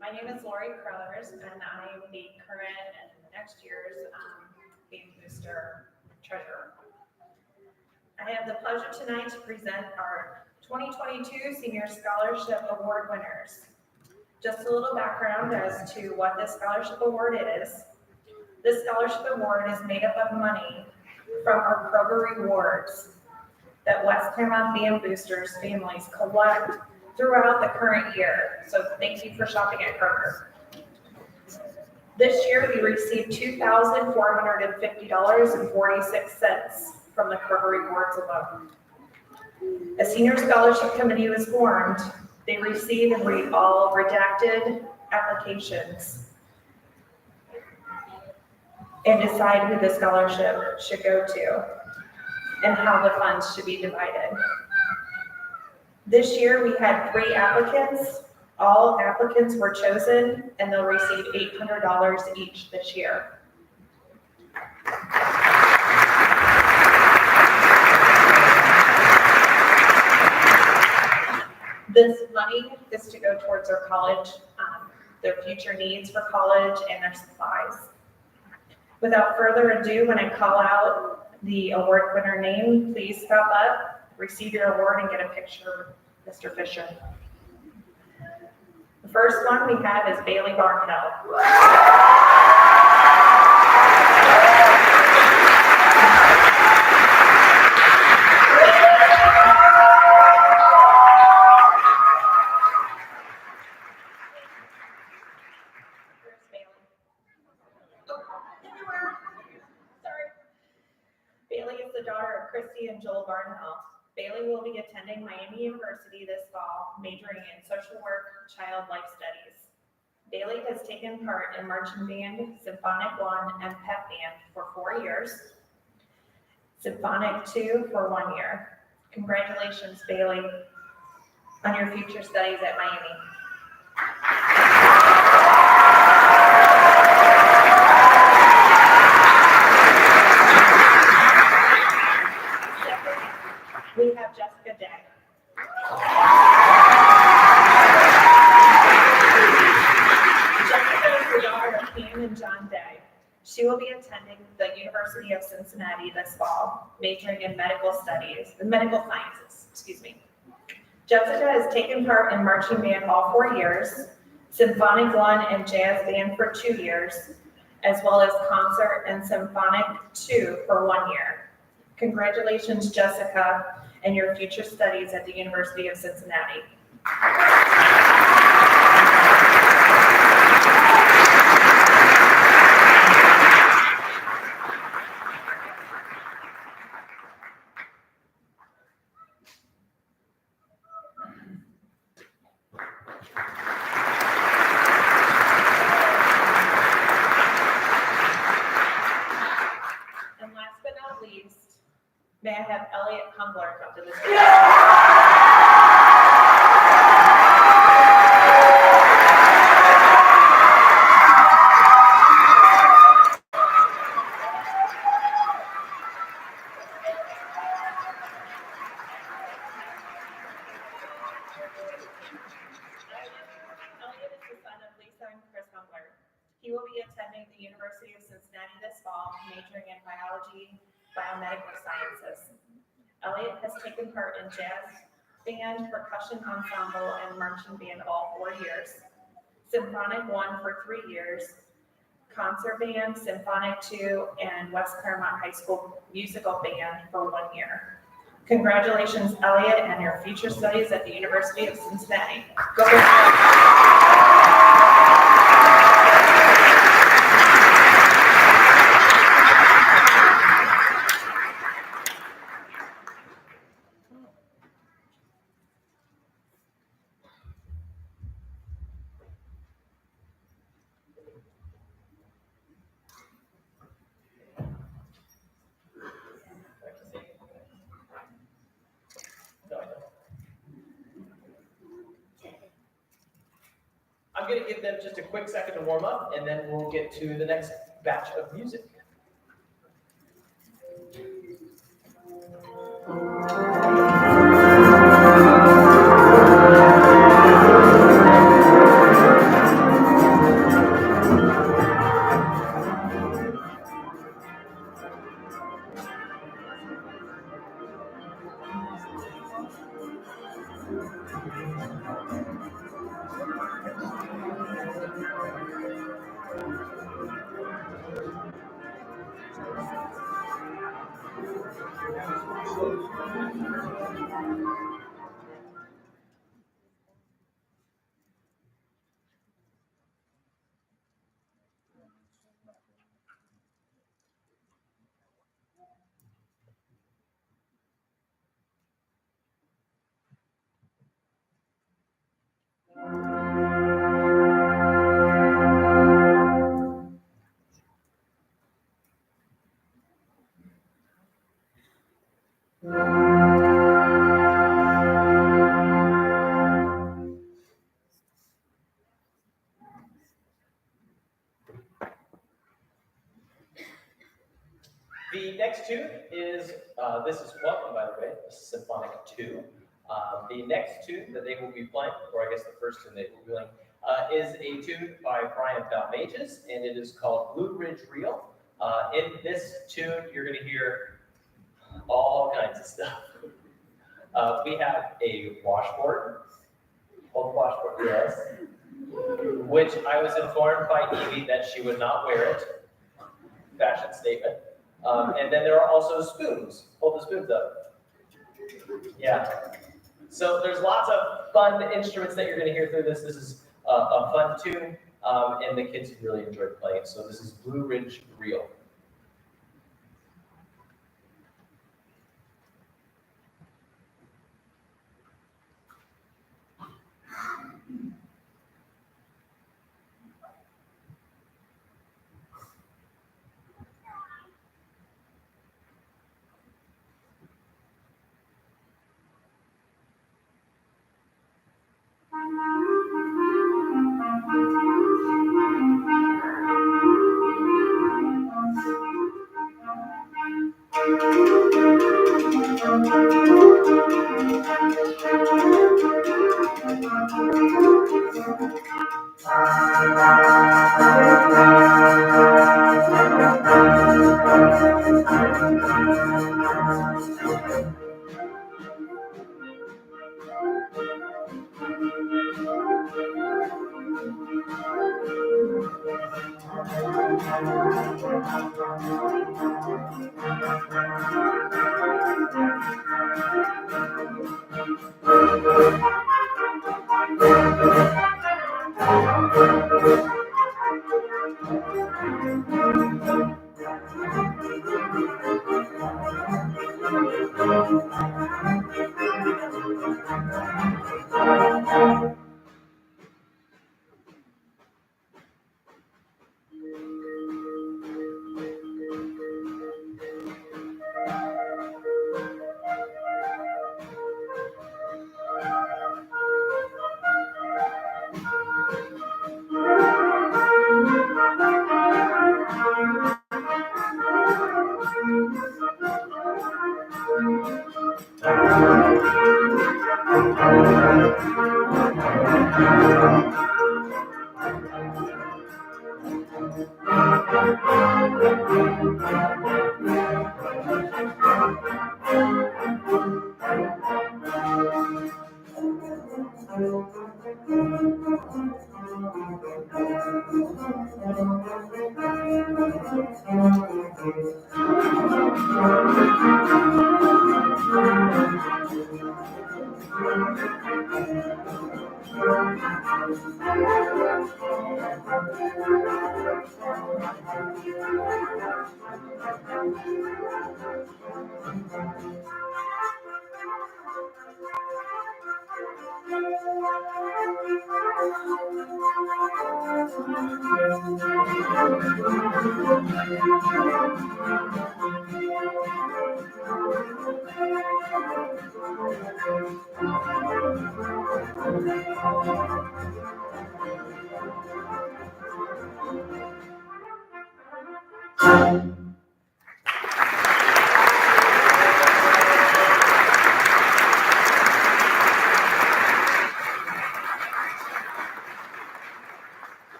My name is Lori Crothers, and I am the current and next year's Game Booster Treasurer. I have the pleasure tonight to present our 2022 Senior Scholarship Award winners. Just a little background as to what this scholarship award is. This scholarship award is made up of money from our Kroger rewards that West Clermont Band Boosters families collect throughout the current year. So thank you for shopping at Kroger. This year we received $2,450.46 from the recovery boards alone. A senior scholarship committee was formed. They receive and read all redacted applications and decide who the scholarship should go to and how the funds should be divided. This year, we had 3 applicants. All applicants were chosen, and they'll receive $800 each this year. This money is to go towards their college, their future needs for college, and their supplies. Without further ado, when I call out the award winner name, please stop up, receive your award, and get a picture of Mr. Fisher. The first one we have is Bailey Barnhill. Bailey is the daughter of Christy and Joel Barnhill. Bailey will be attending Miami University this fall, majoring in social work, child life studies. Bailey has taken part in marching band, symphonic 1, and pep band for 4 years, symphonic 2 for 1 year. Congratulations, Bailey, on your future studies at Miami. We have Jessica Day. Jessica is the daughter of Pam and John Day. She will be attending the University of Cincinnati this fall, majoring in medical sciences, excuse me. Jessica has taken part in marching band all 4 years, symphonic 1 and jazz band for 2 years, as well as concert and symphonic 2 for 1 year. Congratulations, Jessica, and your future studies at the University of Cincinnati. And last but not least, may I have Elliot Humbler come to the stage? Elliot is the son of Lisa and Chris Humbler. He will be attending the University of Cincinnati this fall, majoring in biology, biomedical sciences. Elliot has taken part in jazz band, percussion ensemble, and marching band all 4 years, symphonic 1 for 3 years, concert band, symphonic 2, and West Clermont High School musical band for 1 year. Congratulations, Elliot, and your future studies at the University of Cincinnati. Go I'm going to give them just a quick second to warm up, and then we'll get to the next batch of music. This is welcome, by the way. This is Symphonic 2. The next tune that they will be playing, or I guess the first tune they will be playing, is a tune by Brian Mages, and it is called Blue Ridge Reel. In this tune, you're going to hear all kinds of stuff. We have a washboard, old washboard, yes, which I was informed by Evie that she would not wear it. Fashion statement. And then there are also spoons. Hold the spoons up. Yeah. So there's lots of fun instruments that you're going to hear through this. This is a fun tune, and the kids really enjoyed playing. So this is Blue Ridge Reel.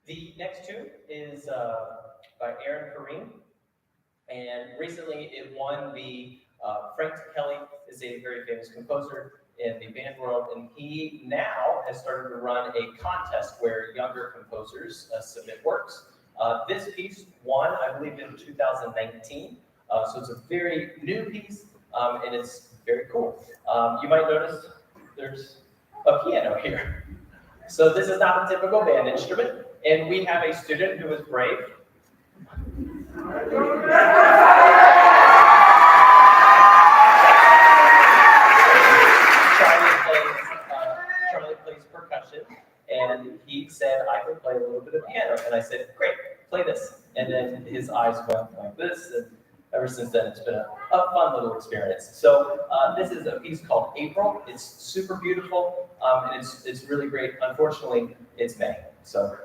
The next tune is by Aaron Kareem, and recently it won the Frank Kelly is a very famous composer in the band world, and he now has started to run a contest where younger composers submit works. This piece won, I believe, in 2019, so it's a very new piece, and it's very cool. You might notice there's a piano here. So this is not a typical band instrument, and we have a student who is brave. Charlie plays percussion, and he said, I can play a little bit of piano. And I said, great, play this. And then his eyes went like this, and ever since then, it's been a fun little experience. So this is a piece called April. It's super beautiful, and it's really great. Unfortunately, it's May. So.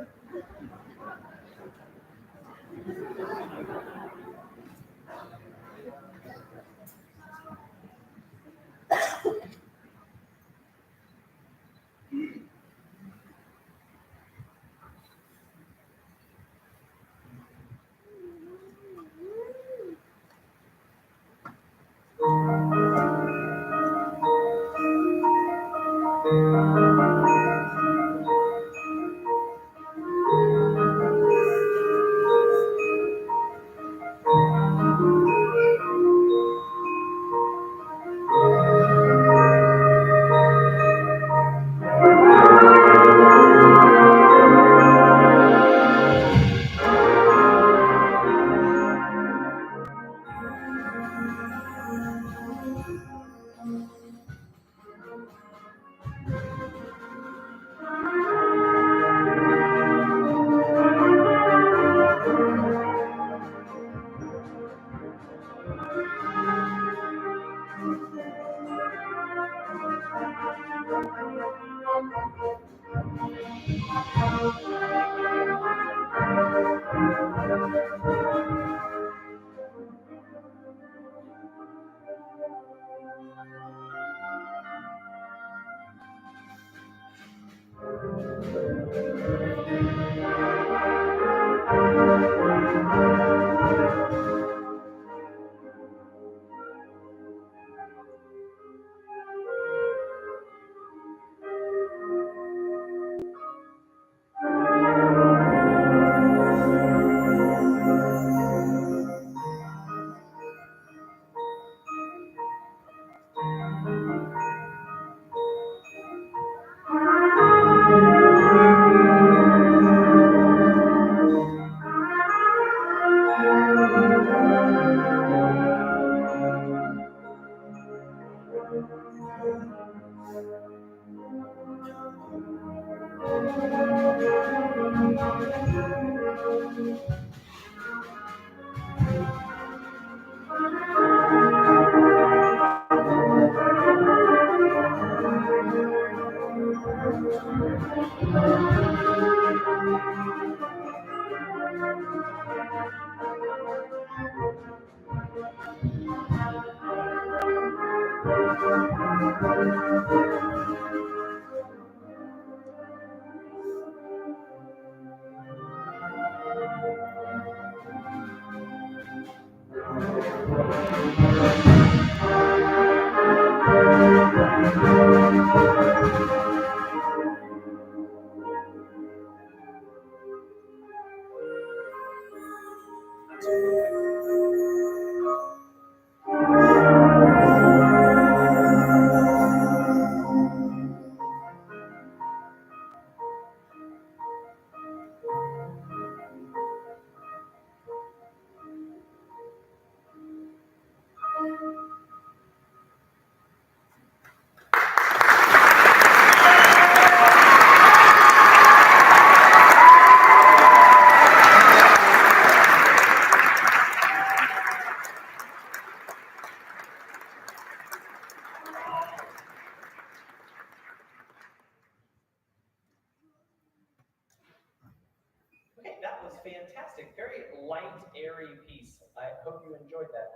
Okay, that was fantastic. Very light, airy piece. I hope you enjoyed that.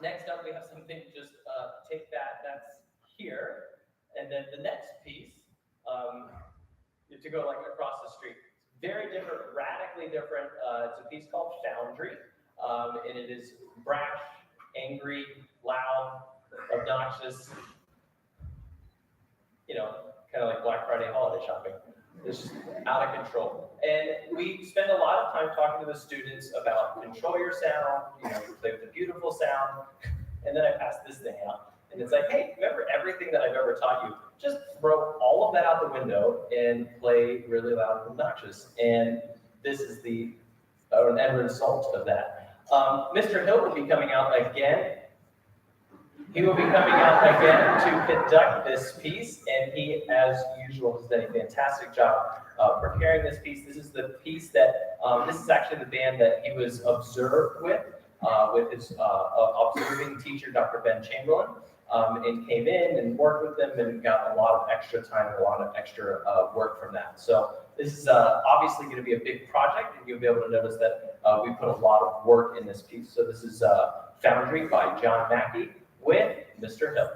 Next up, we have something, just take that's here. And then the next piece, you have to go like across the street. Very different, radically different. It's a piece called Foundry. And it is brash, angry, loud, obnoxious, you know, kind of like Black Friday holiday shopping. It's just out of control. And we spend a lot of time talking to the students about control your sound, you know, play with the beautiful sound. And then I pass this thing out. And it's like, hey, remember everything that I've ever taught you? Just throw all of that out the window and play really loud and obnoxious. And this is the end result of that. Mr. Hill will be coming out again. He will be coming out again to conduct this piece, and he, as usual, has done a fantastic job preparing this piece. This is the piece that, this is actually the band that he was observed with with his observing teacher, Dr. Ben Chamberlain, and came in and worked with them and got a lot of extra time and a lot of extra work from that. So this is obviously going to be a big project, and you'll be able to notice that we put a lot of work in this piece. So this is Foundry by John Mackey with Mr. Hill.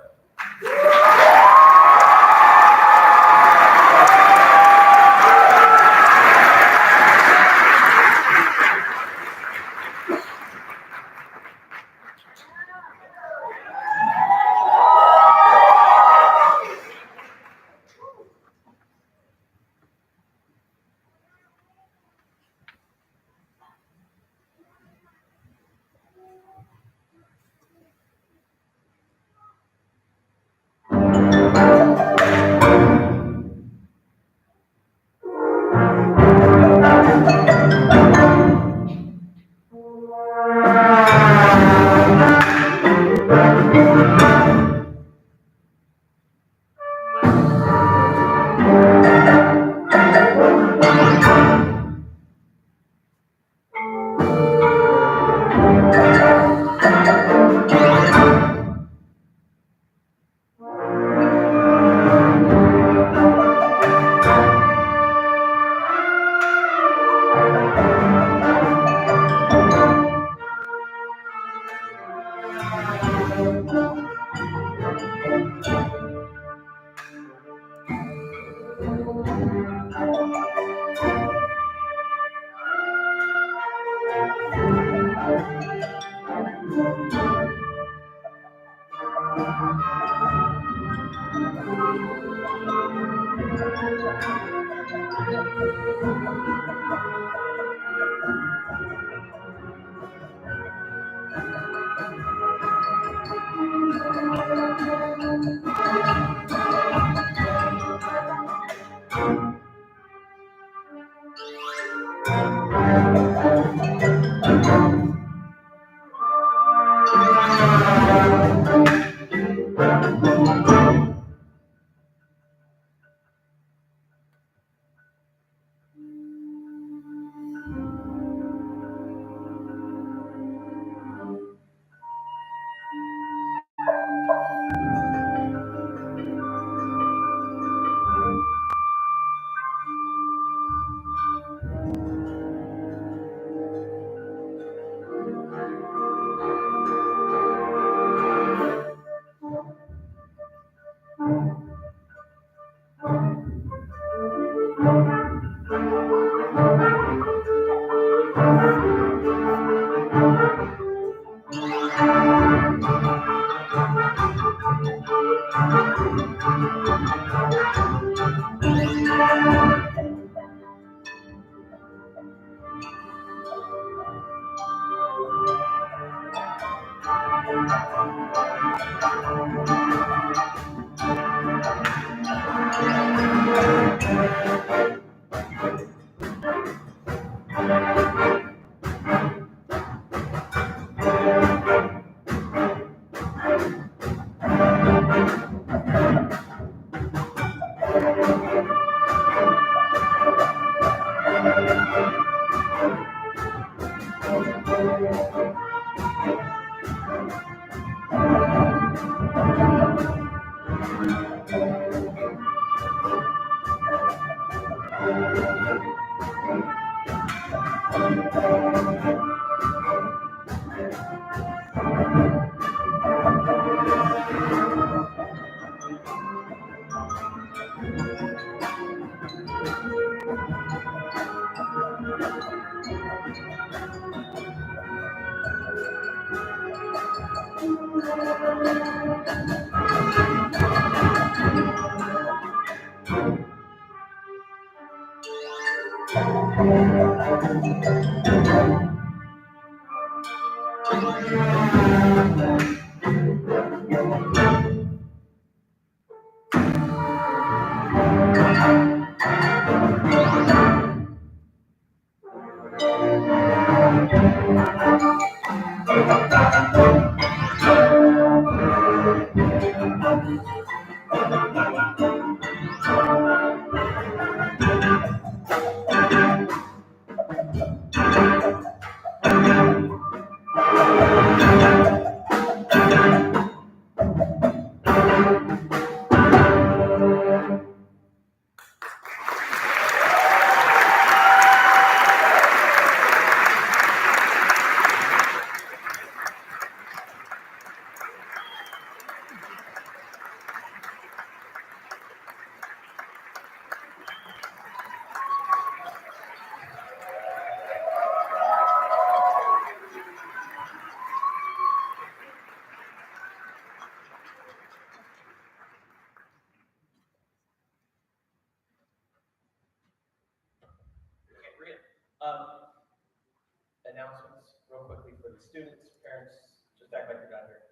Announcements real quickly for the students, parents, just act like you're not here.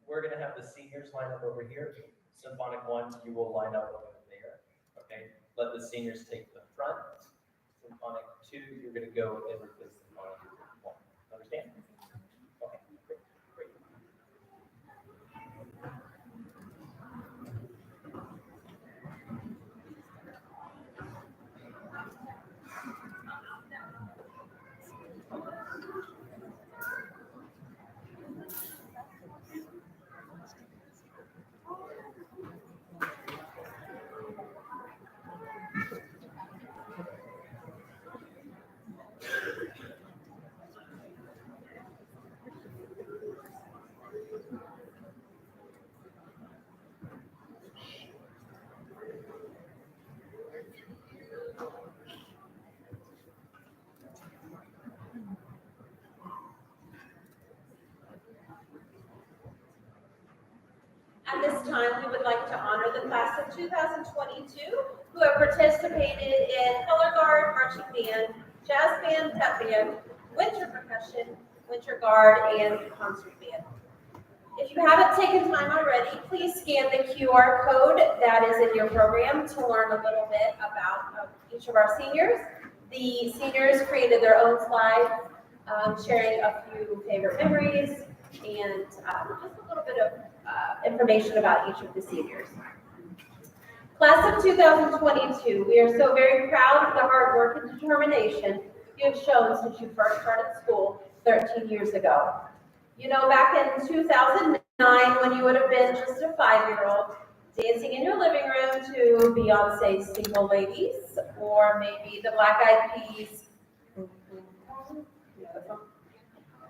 We're gonna have the seniors line up over here. Symphonic 1, you will line up over there, okay? Let the seniors take the front. Symphonic 2, you're gonna go and replace Symphonic 1. Understand? Okay, great, great. At this time, we would like to honor the class of 2022 who have participated in color guard, marching band, jazz band, pep band, winter percussion, winter guard, and concert band. If you haven't taken time already, please scan the QR code that is in your program to learn a little bit about each of our seniors. The seniors created their own slides, sharing a few favorite memories and just a little bit of information about each of the seniors. Class of 2022, we are so very proud of the hard work and determination you have shown since you first started school 13 years ago. You know, back in 2009, when you would have been just a 5-year-old, dancing in your living room to Beyonce's Single Ladies, or maybe the Black Eyed Peas.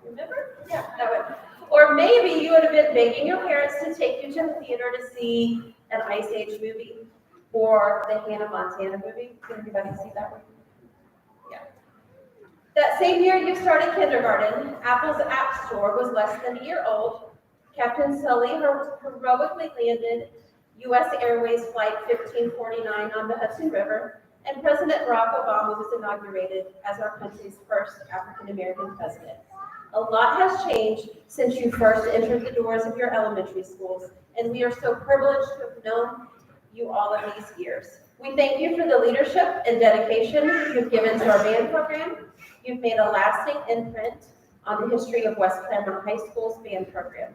Remember? Yeah, that one. Or maybe you would have been begging your parents to take you to the theater to see an Ice Age movie, or the Hannah Montana movie. Did anybody see that one? Yeah. That same year you started kindergarten, Apple's App Store was less than a year old. Captain Sully heroically landed U.S. Airways Flight 1549 on the Hudson River, and President Barack Obama was inaugurated as our country's first African-American president. A lot has changed since you first entered the doors of your elementary schools, and we are so privileged to have known you all of these years. We thank you for the leadership and dedication you've given to our band program. You've made a lasting imprint on the history of West Clermont High School's band program.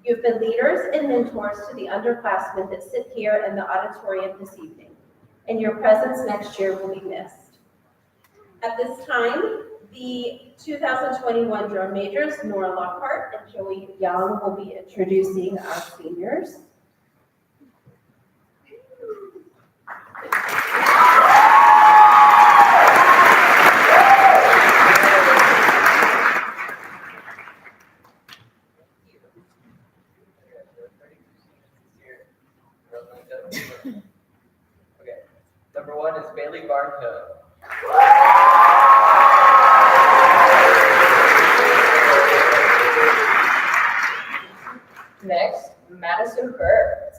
You've been leaders and mentors to the underclassmen that sit here in the auditorium this evening, and your presence next year will be missed. At this time, the 2021 drum majors, Nora Lockhart and Joey Young, will be introducing our seniors. Okay, number 1 is Bailey Barnhill. Next, Madison Burr.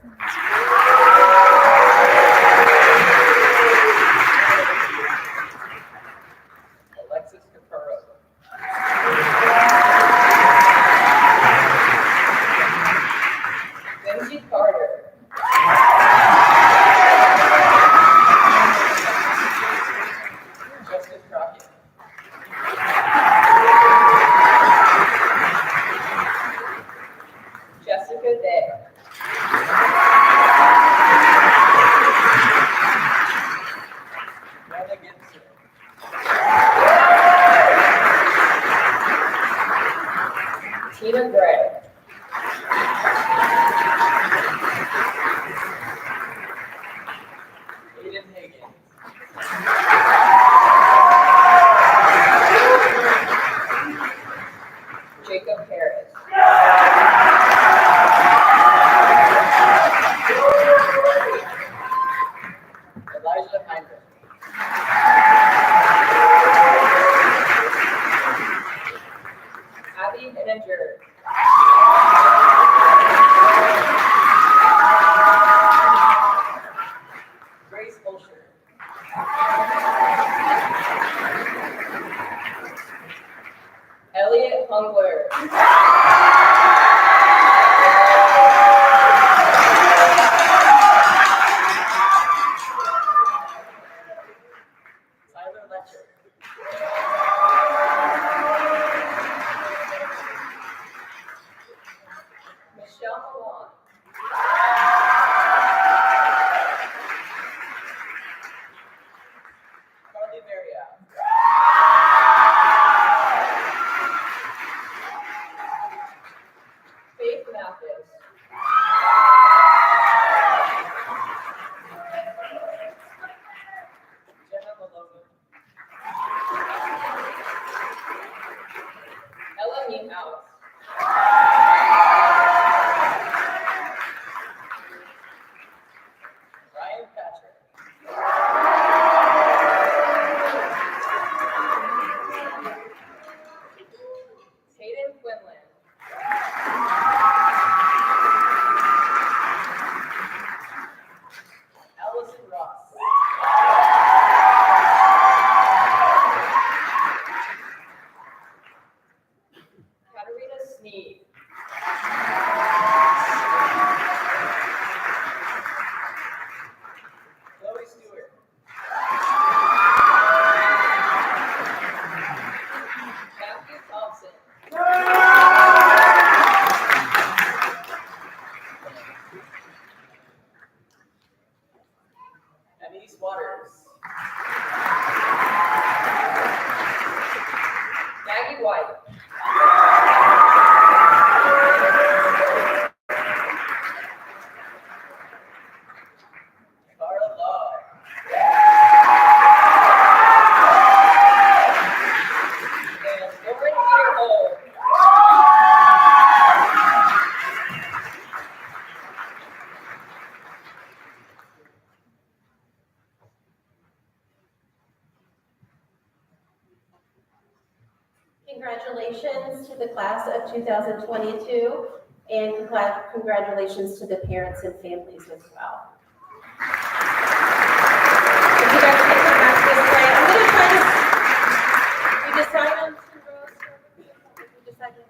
Alexis Capurro. Benji Carter. Justice Crockett. Jessica Day. Anna Gibson. Tina Gray. Aiden Higgins. Jacob Harris. Elijah Heinrich. Abby Henninger. Grace Olsher. Elliot Hungler. Tyler Letcher. Michelle Malone. Carly Maria. Faith Mathis. Jenna Maloney. Ella Niehaus. Ryan Patrick. Hayden Quinlan. Allison Ross. Katarina Sneed. Chloe Stewart. Matthew Thompson. Denise Waters. Maggie White. Cara Love. And Lauren Deerhold. Congratulations to the class of 2022, and congratulations to the parents and families as well. If you guys can come back this way, I'm going to try to, we decided on 2 rows. We decided,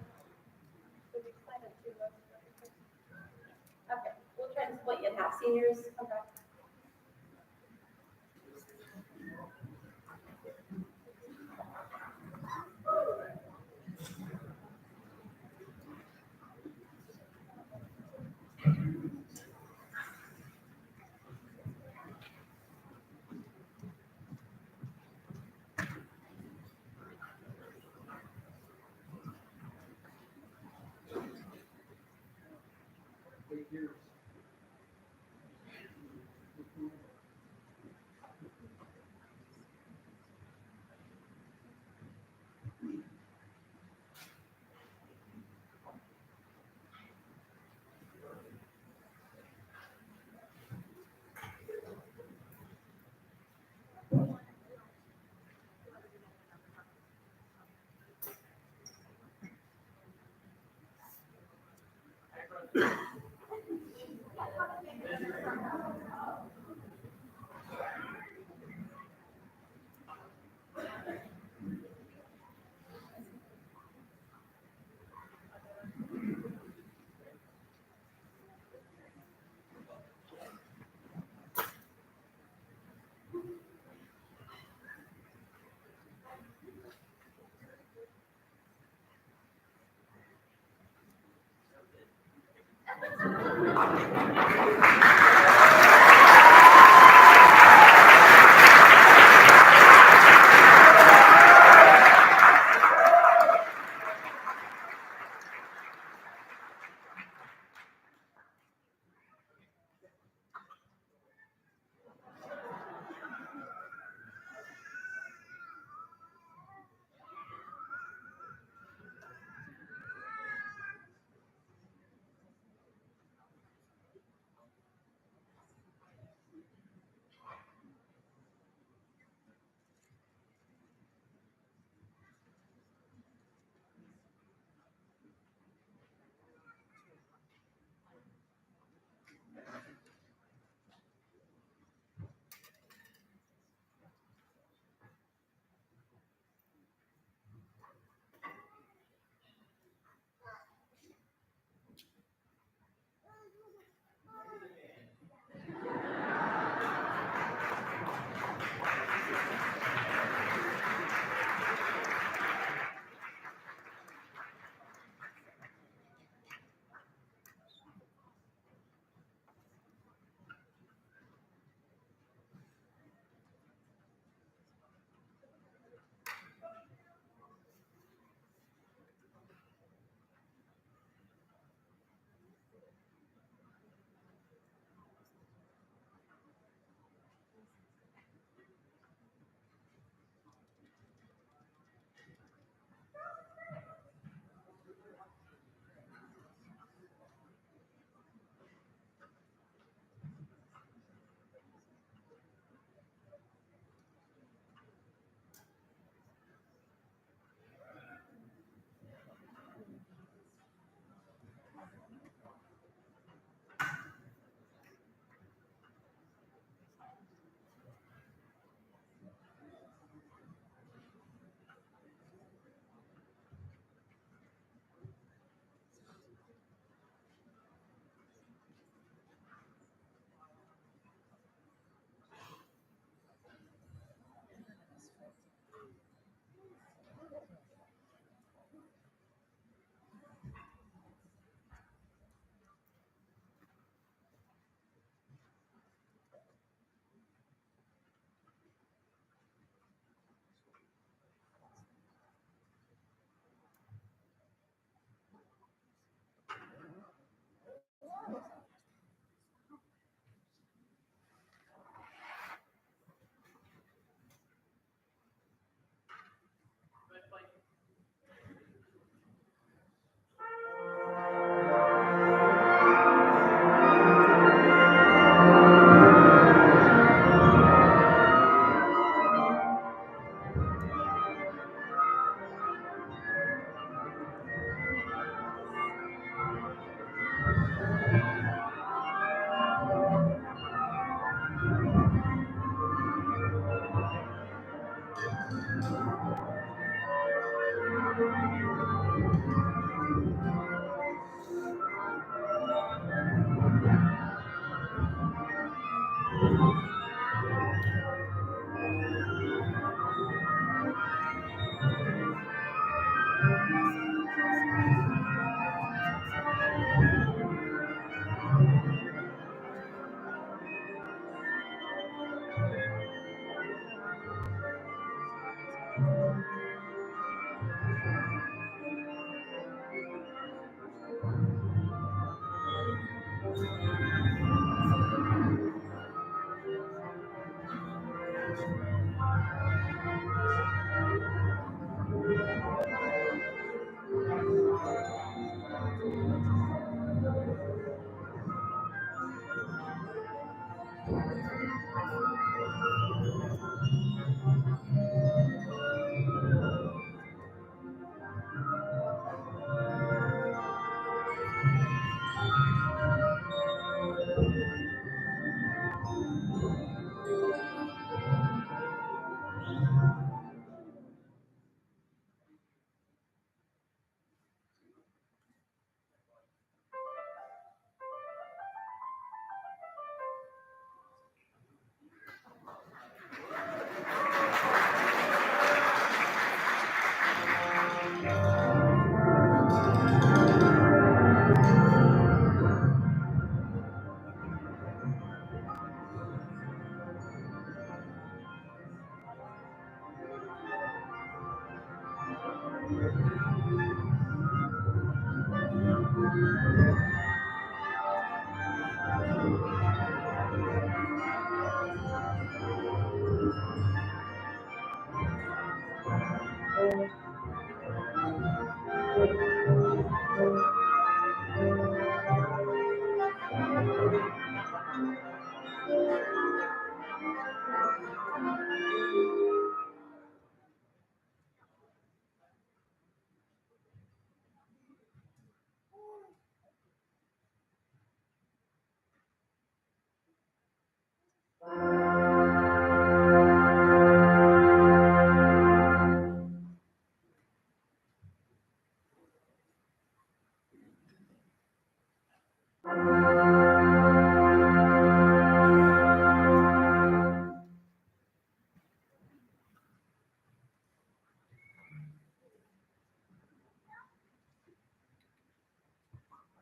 did we decide on 2 rows? Okay, we'll try to split you in half. Seniors, come back.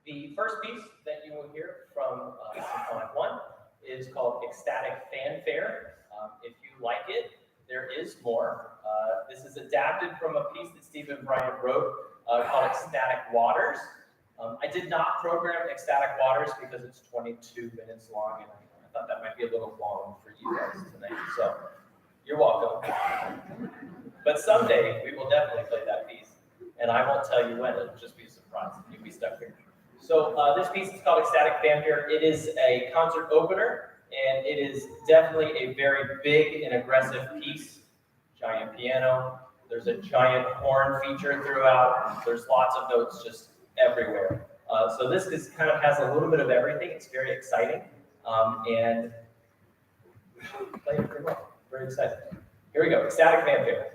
The first piece that you will hear from Symphonic 1 is called Ecstatic Fanfare. If you like it, there is more. This is adapted from a piece that Stephen Bryant wrote called Ecstatic Waters. I did not program Ecstatic Waters because it's 22 minutes long, and I thought that might be a little long for you guys tonight. So you're welcome. But someday we will definitely play that piece, and I won't tell you when. It'll just be a surprise. You'll be stuck here. So this piece is called Ecstatic Fanfare. It is a concert opener, and it is definitely a very big and aggressive piece. Giant piano. There's a giant horn feature throughout. There's lots of notes just everywhere. So this is kind of has a little bit of everything. It's very exciting, and played it pretty well. Very excited. Here we go. Ecstatic Fanfare.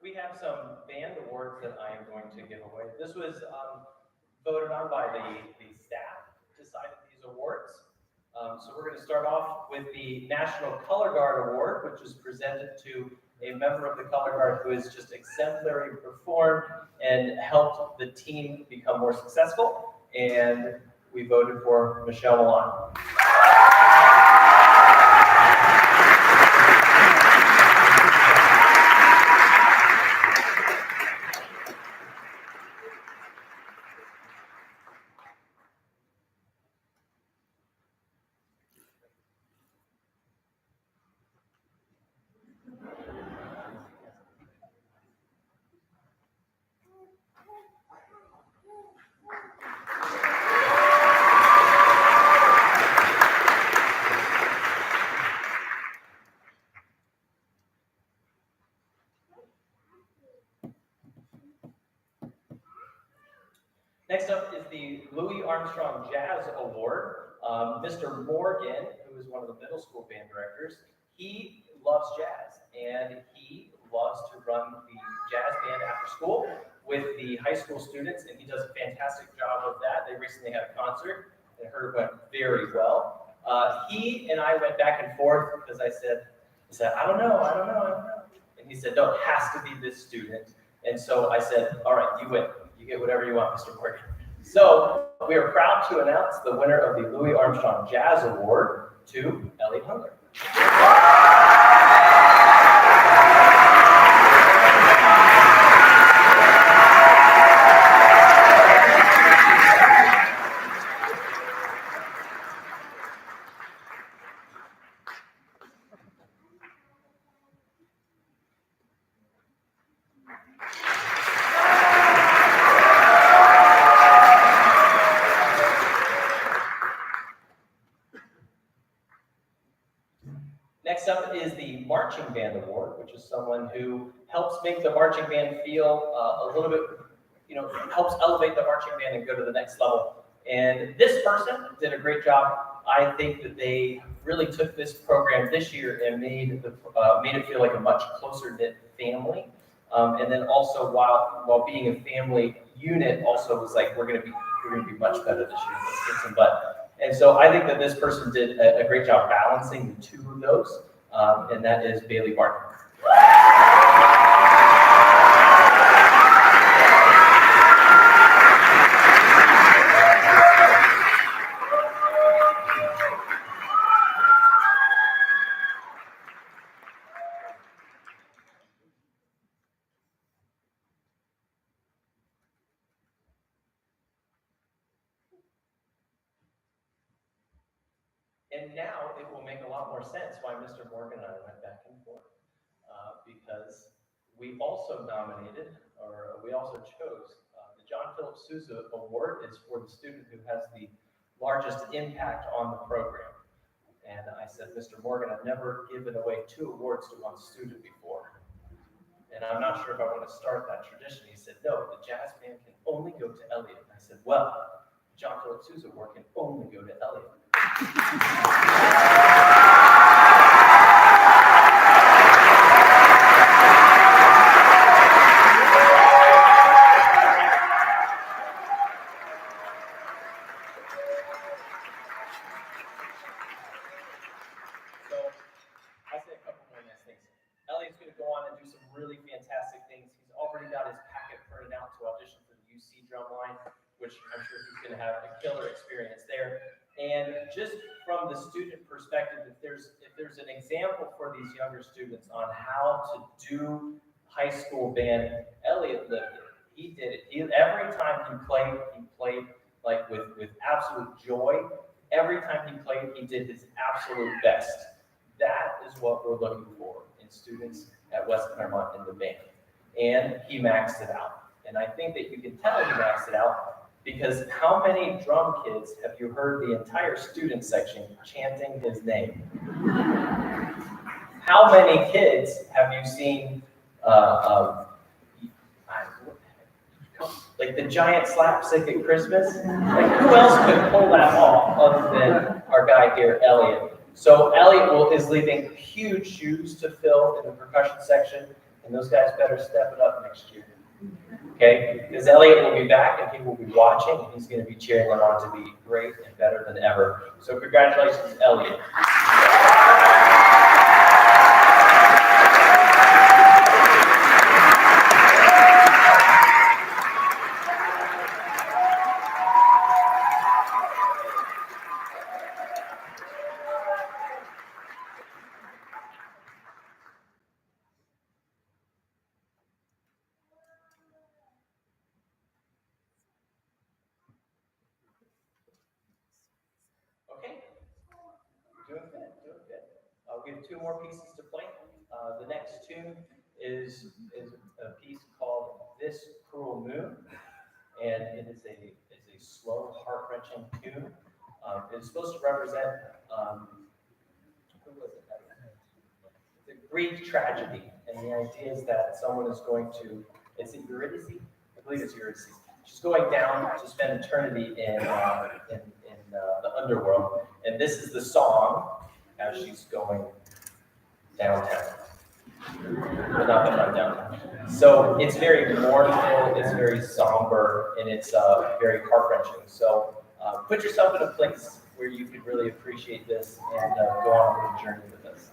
we have some band awards that I am going to give away. This was voted on by the staff, decided these awards. So we're going to start off with the National Color Guard Award, which is presented to a member of the Color Guard who has just exemplary performed and helped the team become more successful. And we voted for Michelle Milan. Next up is the Louis Armstrong Jazz Award. Mr. Morgan, who is one of the middle school band directors, he loves jazz and he loves to run the jazz band after school with the high school students, and he does a fantastic job of that. They recently had a concert and I heard it went very well. He and I went back and forth because I said, I don't know. And he said, no, it has to be this student. And so I said, all right, you win. You get whatever you want, Mr. Morgan. So we are proud to announce the winner of the Louis Armstrong Jazz Award to Ellie Hunger. Next up is the Marching Band Award, which is someone who helps make the marching band feel a little bit, helps elevate the marching band and go to the next level. And this person did a great job. I think that they really took this program this year and made it feel like a much closer knit family. And then also while being a family unit, also was like, we're gonna be much better this year. Let's kick some butt. And so I think that this person did a great job balancing the two of those, and that is Bailey Barton. And now it will make a lot more sense why Mr. Morgan and I went back and forth, because we also chose the John Philip Sousa Award is for the student who has the largest impact on the program. And I said, Mr. Morgan, I've never given away 2 awards to one student before. And I'm not sure if I want to start that tradition. He said, no, the jazz band can only go to Elliot. And I said, well, John Philip Sousa Award can only go to Elliot. Elliot's going to go on and do some really fantastic things. He's already got his packet printed out to audition for the UC drumline, which I'm sure he's going to have a killer experience there. And just from the student perspective, if there's an example for these younger students on how to do high school band, Elliot lived it. He did it. Every time he played like with absolute joy. Every time he played, he did his absolute best. That is what we're looking for in students at West Clermont in the band. And he maxed it out. And I think that you can tell he maxed it out because how many drum kids have you heard the entire student section chanting his name? How many kids have you seen like the giant slapstick at Christmas? Like who else could pull that off other than our guy here, Elliot? So Elliot is leaving huge shoes to fill in the percussion section. and those guys better step it up next year. Okay, because Elliot will be back and he will be watching, and he's going to be cheering them on to be great and better than ever. So congratulations, Elliot. Okay, doing good, doing good. We have two more pieces to play. The next tune is a piece called "This Cruel Moon," and it is a slow, heart-wrenching tune. It's supposed to represent who was it? The Greek tragedy, and the idea is that someone is going to, is it Eurydice? I believe it's Eurydice. She's going down to spend eternity in the underworld, and this is the song as she's going downtown, but not the fun downtown. So it's very mournful, it's very somber, and it's very heart-wrenching. So put yourself in a place where you could really appreciate this and go on a little journey with us.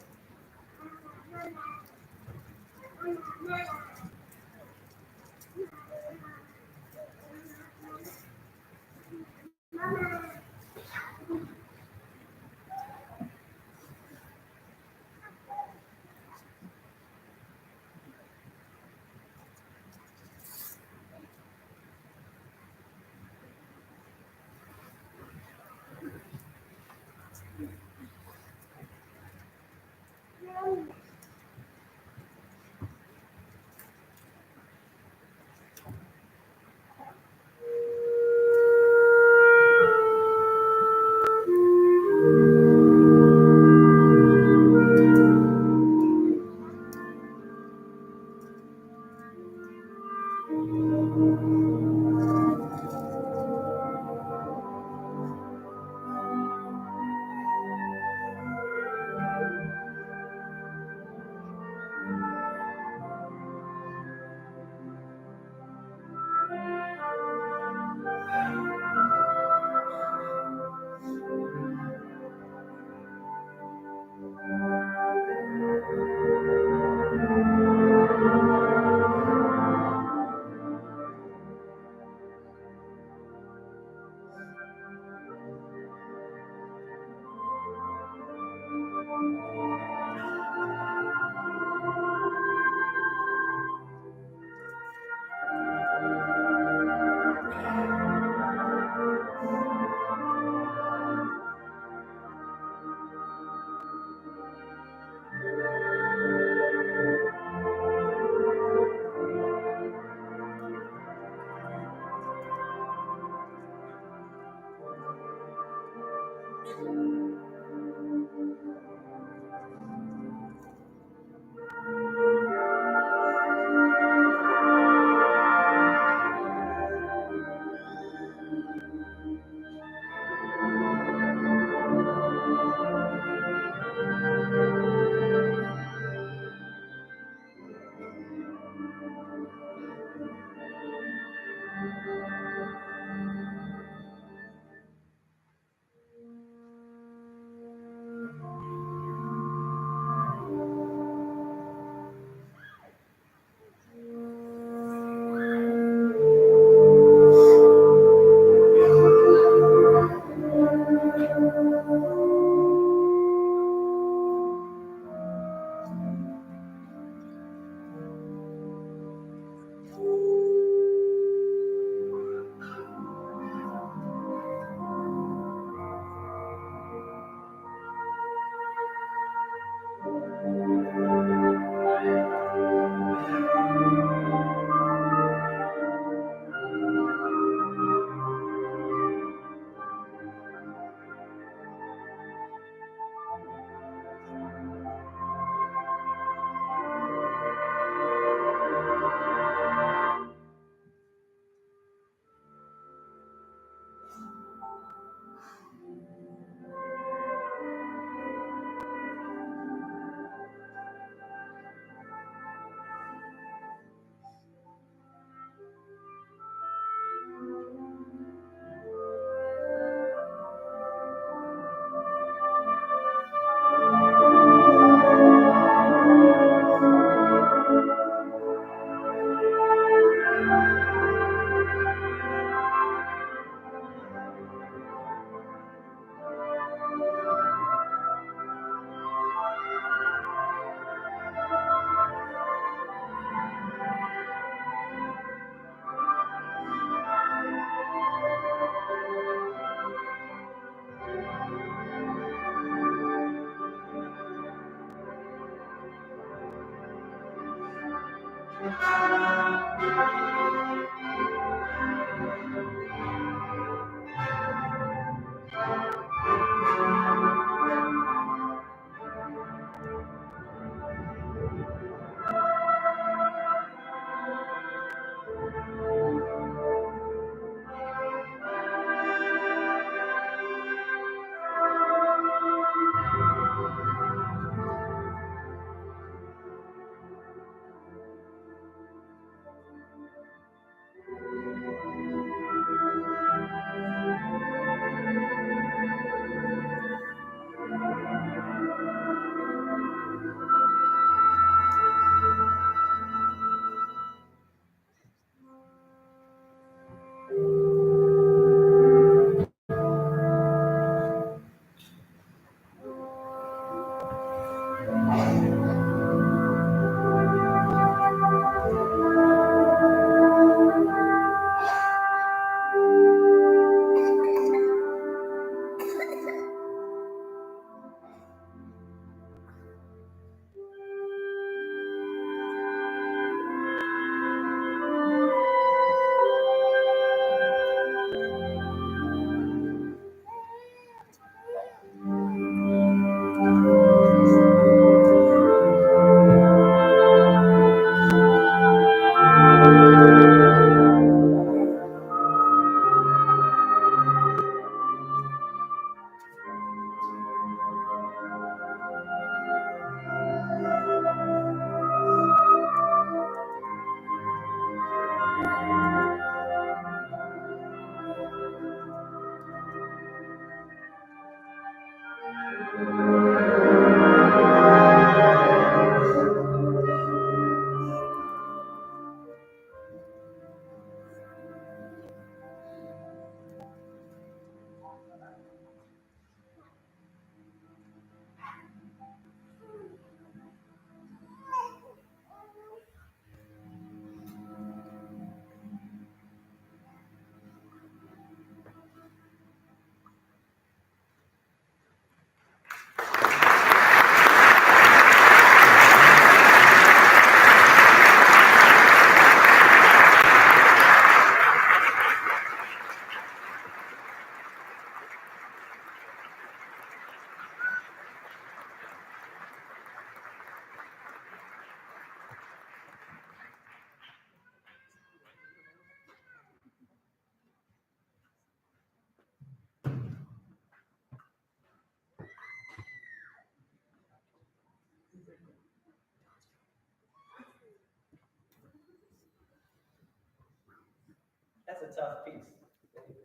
That's a tough piece.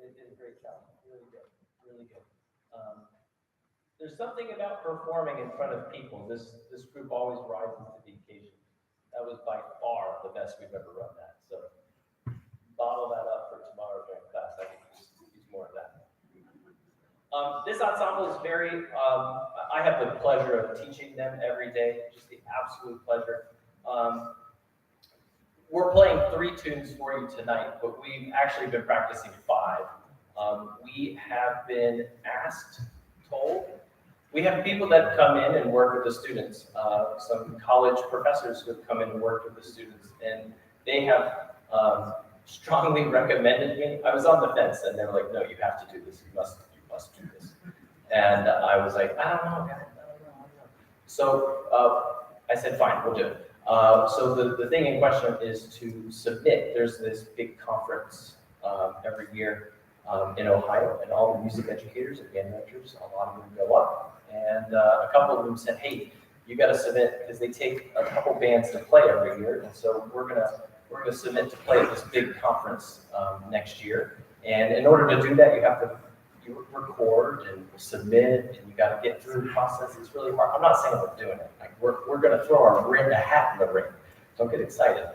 They did a great job. Really good. Really good. There's something about performing in front of people. This group always rises to the occasion. That was by far the best we've ever run that. So bottle that up for tomorrow during class. I can use more of that. This ensemble is very, I have the pleasure of teaching them every day, just the absolute pleasure. We're playing 3 tunes for you tonight, but we've actually been practicing 5. We have been told, we have people that come in and work with the students, some college professors who have come in and worked with the students, and they have strongly recommended me. I was on the fence, and they were like, no, you have to do this, you must do this. And I was like, I don't know, guys, I don't know. So I said, fine, we'll do it. So the thing in question is to submit. There's this big conference every year in Ohio, and all the music educators and band directors, a lot of them go up. And a couple of them said, hey, you got to submit, because they take a couple bands to play every year. And so we're gonna submit to play at this big conference next year. And in order to do that, you have to record and submit, and you got to get through the process. It's really hard. I'm not saying we're doing it. Like we're going to throw a hat in the ring. Don't get excited.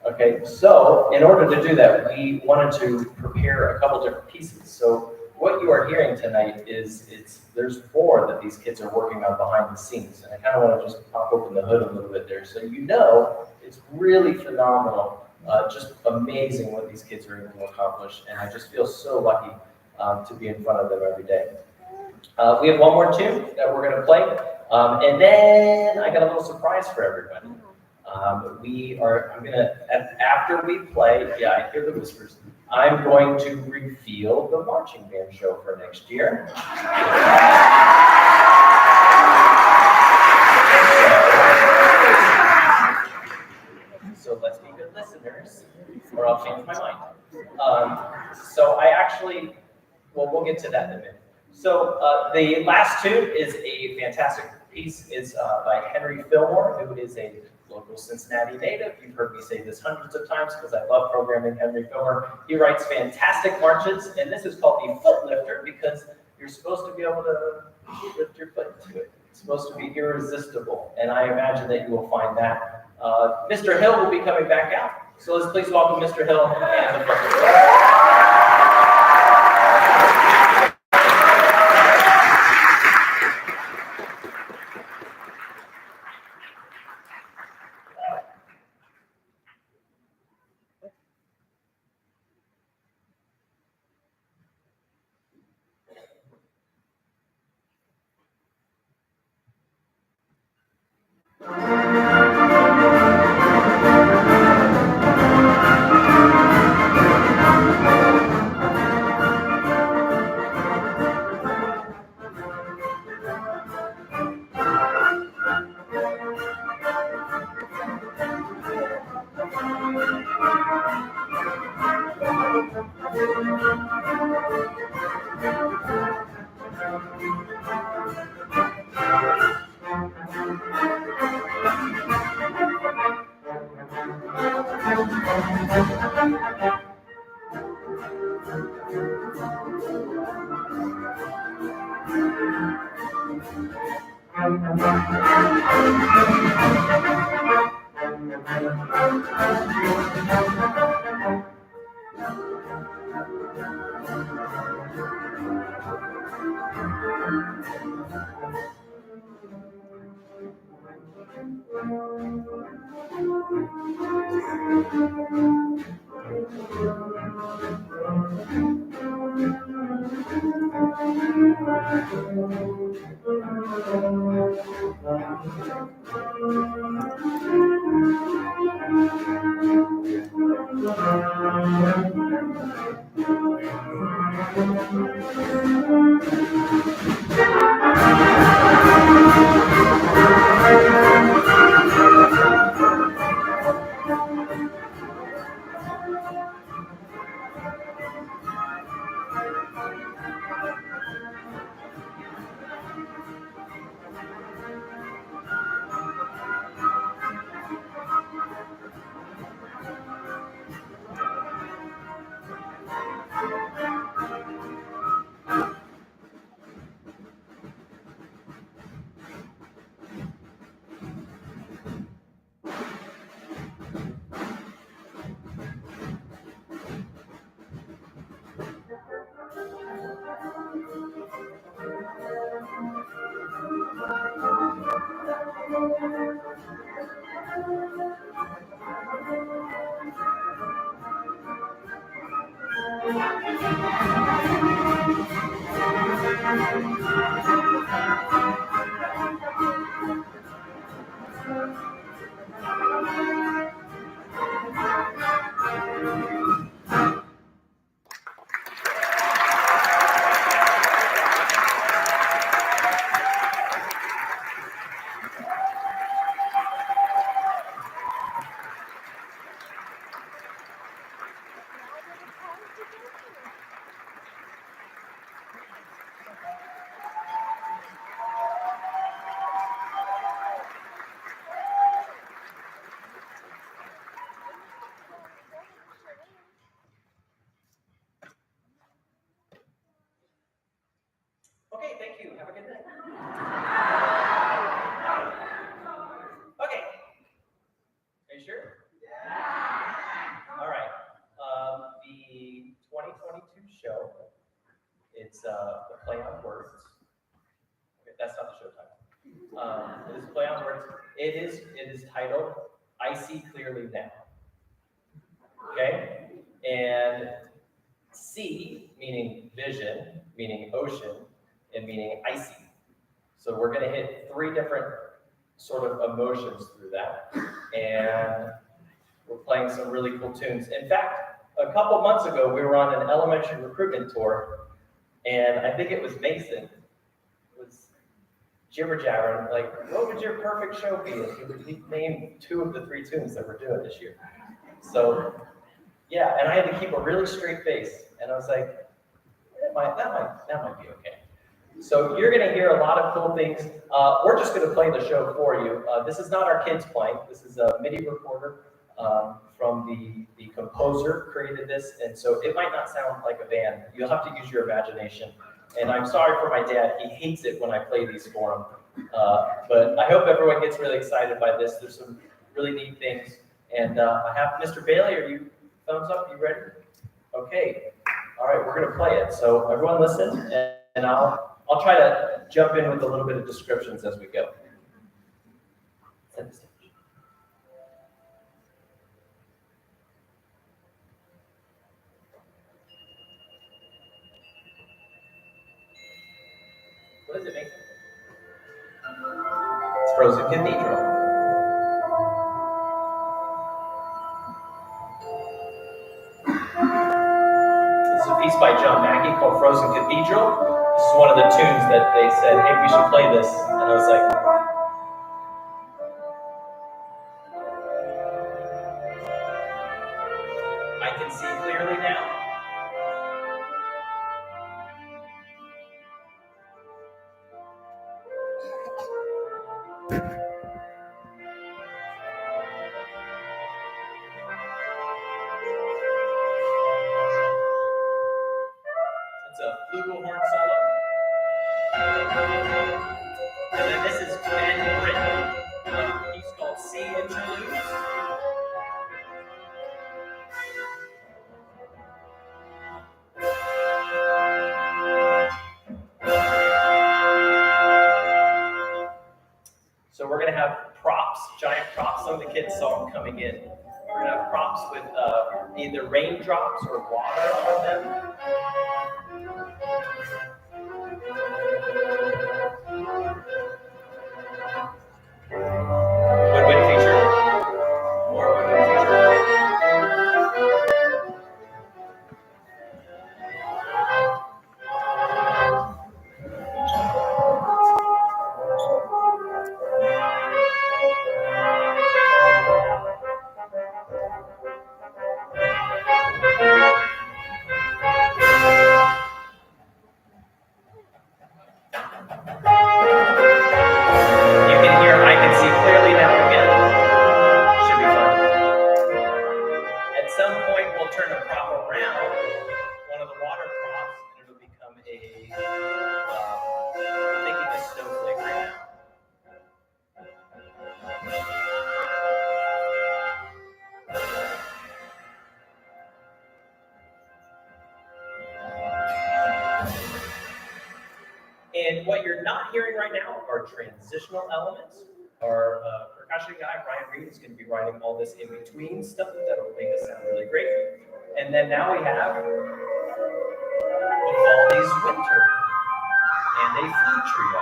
Okay. So in order to do that, we wanted to prepare a couple different pieces. So what you are hearing tonight is there's 4 that these kids are working on behind the scenes, and I kind of want to just pop open the hood a little bit there, so you know it's really phenomenal. Just amazing what these kids are able to accomplish, and I just feel so lucky to be in front of them every day. We have one more tune that we're going to play, and then I got a little surprise for everybody. After we play, yeah, I hear the whispers. I'm going to reveal the marching band show for next year. So let's be good listeners, or I'll change my mind. We'll get to that in a minute. So the last tune is a fantastic piece. It's by Henry Fillmore, who is a local Cincinnati native. You've heard me say this hundreds of times because I love programming Henry Fillmore. He writes fantastic marches, and this is called the Foot Lifter because you're supposed to be able to lift your foot to it. It's supposed to be irresistible, and I imagine that you will find that. Mr. Hill will be coming back out, so let's please welcome Mr. Hill and the Foot Lifter. Okay, thank you. Have a good night. Okay. Are you sure? Yeah. All right. The 2022 show, it's the play on words. Okay, that's not the show title. It is play on words. It is titled I See Clearly Now. Okay? And sea, meaning vision, meaning ocean, and meaning icy. So we're going to hit three different sort of emotions through that. and we're playing some really cool tunes. In fact, a couple months ago, we were on an elementary recruitment tour, and I think it was Mason was jibber jabbering, like, what would your perfect show be? And he named 2 of the 3 tunes that we're doing this year. So, yeah, and I had to keep a really straight face, and I was like, that might be okay. So you're going to hear a lot of cool things. We're just going to play the show for you. This is not our kids playing. This is a MIDI recorder from the composer created this, and so it might not sound like a band. You'll have to use your imagination. And I'm sorry for my dad. He hates it when I play these for him. But I hope everyone gets really excited by this. There's some really neat things. And I have Mr. Bailey. Are you thumbs up? You ready? Okay. All right, we're going to play it. So everyone listen, and I'll try to jump in with a little bit of descriptions as we go. Set the stage. What does it make? It's Frozen Cathedral. This is a piece by John Mackey called Frozen Cathedral. This is one of the tunes that they said, hey, we should play this. And I was like, I can see clearly now. It's a flugelhorn solo. And then this is Ben Britton, a piece called Sea Interludes. So we're going to have props, giant props. Some of the kids saw them coming in. We're going to have props with either raindrops or water on them. Woodwind feature. More woodwind feature. You can hear, I can see clearly now again. Should be fun. At some point, we'll turn a prop around, one of the water props, and it'll become I'm thinking a snowflake right now. And what you're not hearing right now are transitional elements. Our percussion guy, Ryan Reed, is going to be writing all this in between stuff that'll make us sound really great. And then now we have Vivaldi's Winter and a flute trio.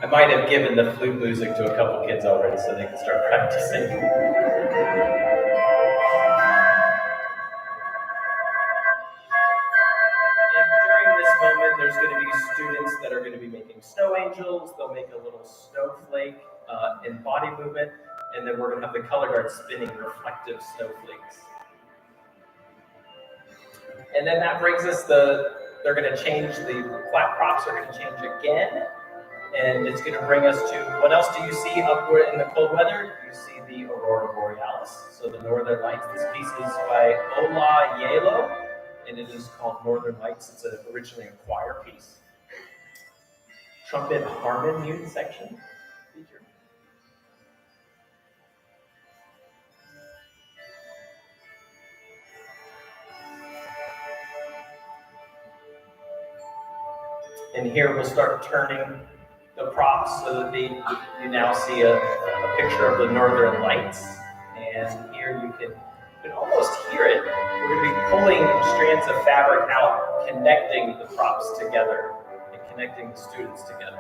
I might have given the flute music to a couple kids already so they can start practicing. And during this moment, there's going to be students that are going to be making snow angels. They'll make a little snowflake in body movement, and then we're going to have the color guard spinning reflective snowflakes. And then that brings us they're going to change, the flat props are going to change again. And it's going to bring us to, what else do you see upward in the cold weather? You see the Aurora Borealis, so the Northern Lights. This piece is by Ola Yelo, and it is called Northern Lights. It's originally a choir piece. Trumpet harmonium section feature. And here we'll start turning the props so that you now see a picture of the Northern Lights. And here you can almost hear it. We're going to be pulling strands of fabric out, connecting the props together and connecting the students together.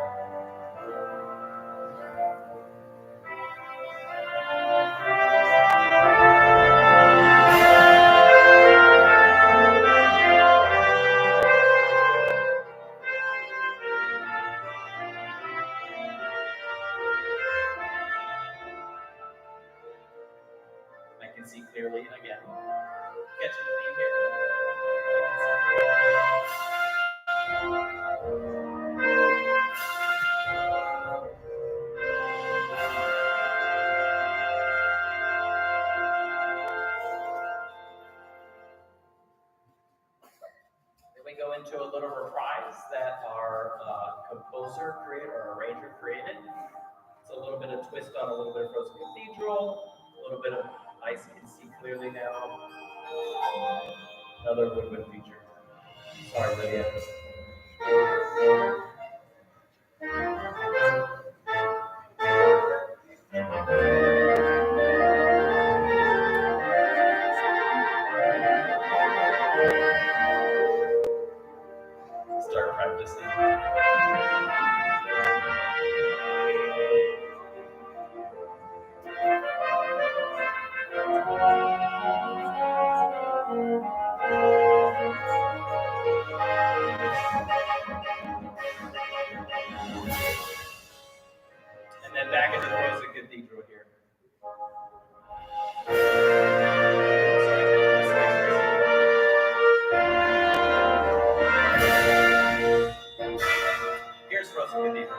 I can see clearly again. Catching the theme here. Then we go into a little reprise that our composer created, or arranger created. It's a little bit of twist on a little bit of Frozen Cathedral, a little bit of I Can See Clearly Now. Another woodwind feature. Sorry, Lydia. Start practicing. And then back into the Frozen Cathedral here. Here's Frozen Cathedral.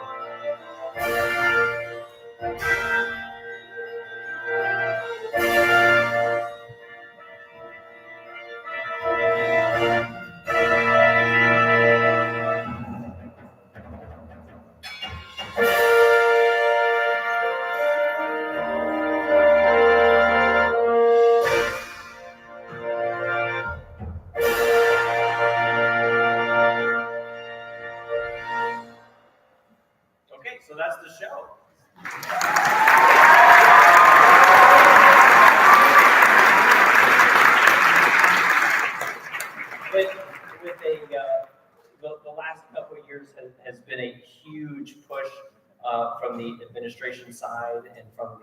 Okay, so that's the show. The last couple of years has been a huge push from the administration side and from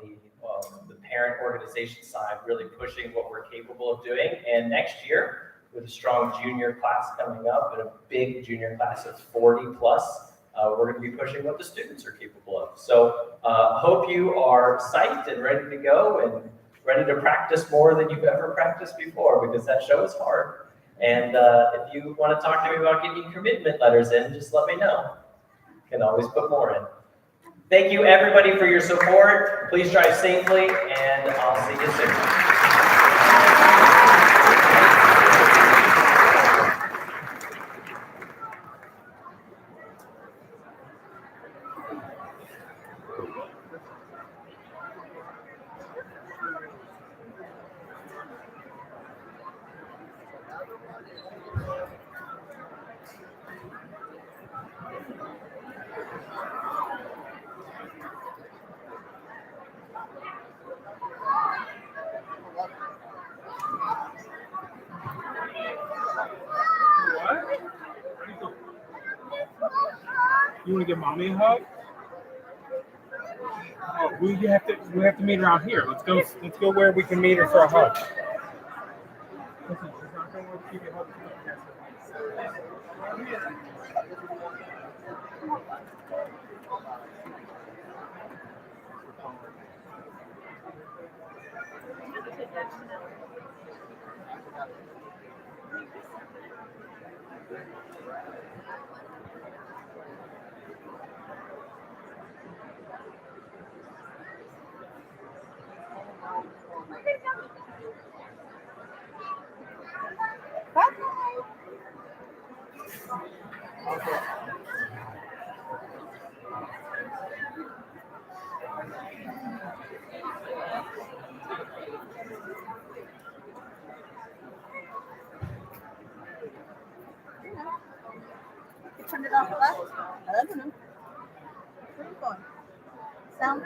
the parent organization side, really pushing what we're capable of doing. And next year, with a strong junior class coming up and a big junior class of 40 plus, we're going to be pushing what the students are capable of. So hope you are psyched and ready to go and ready to practice more than you've ever practiced before, because that show is hard. And if you want to talk to me about getting commitment letters in, just let me know. You can always put more in. Thank you, everybody, for your support. Please drive safely, and I'll see you soon. You want to give mommy a hug? Oh, we have to meet around here. Let's go where we can meet her for a hug. Listen, she's not going to give you a hug. turn it off left? I don't know. Where are you going? Sound?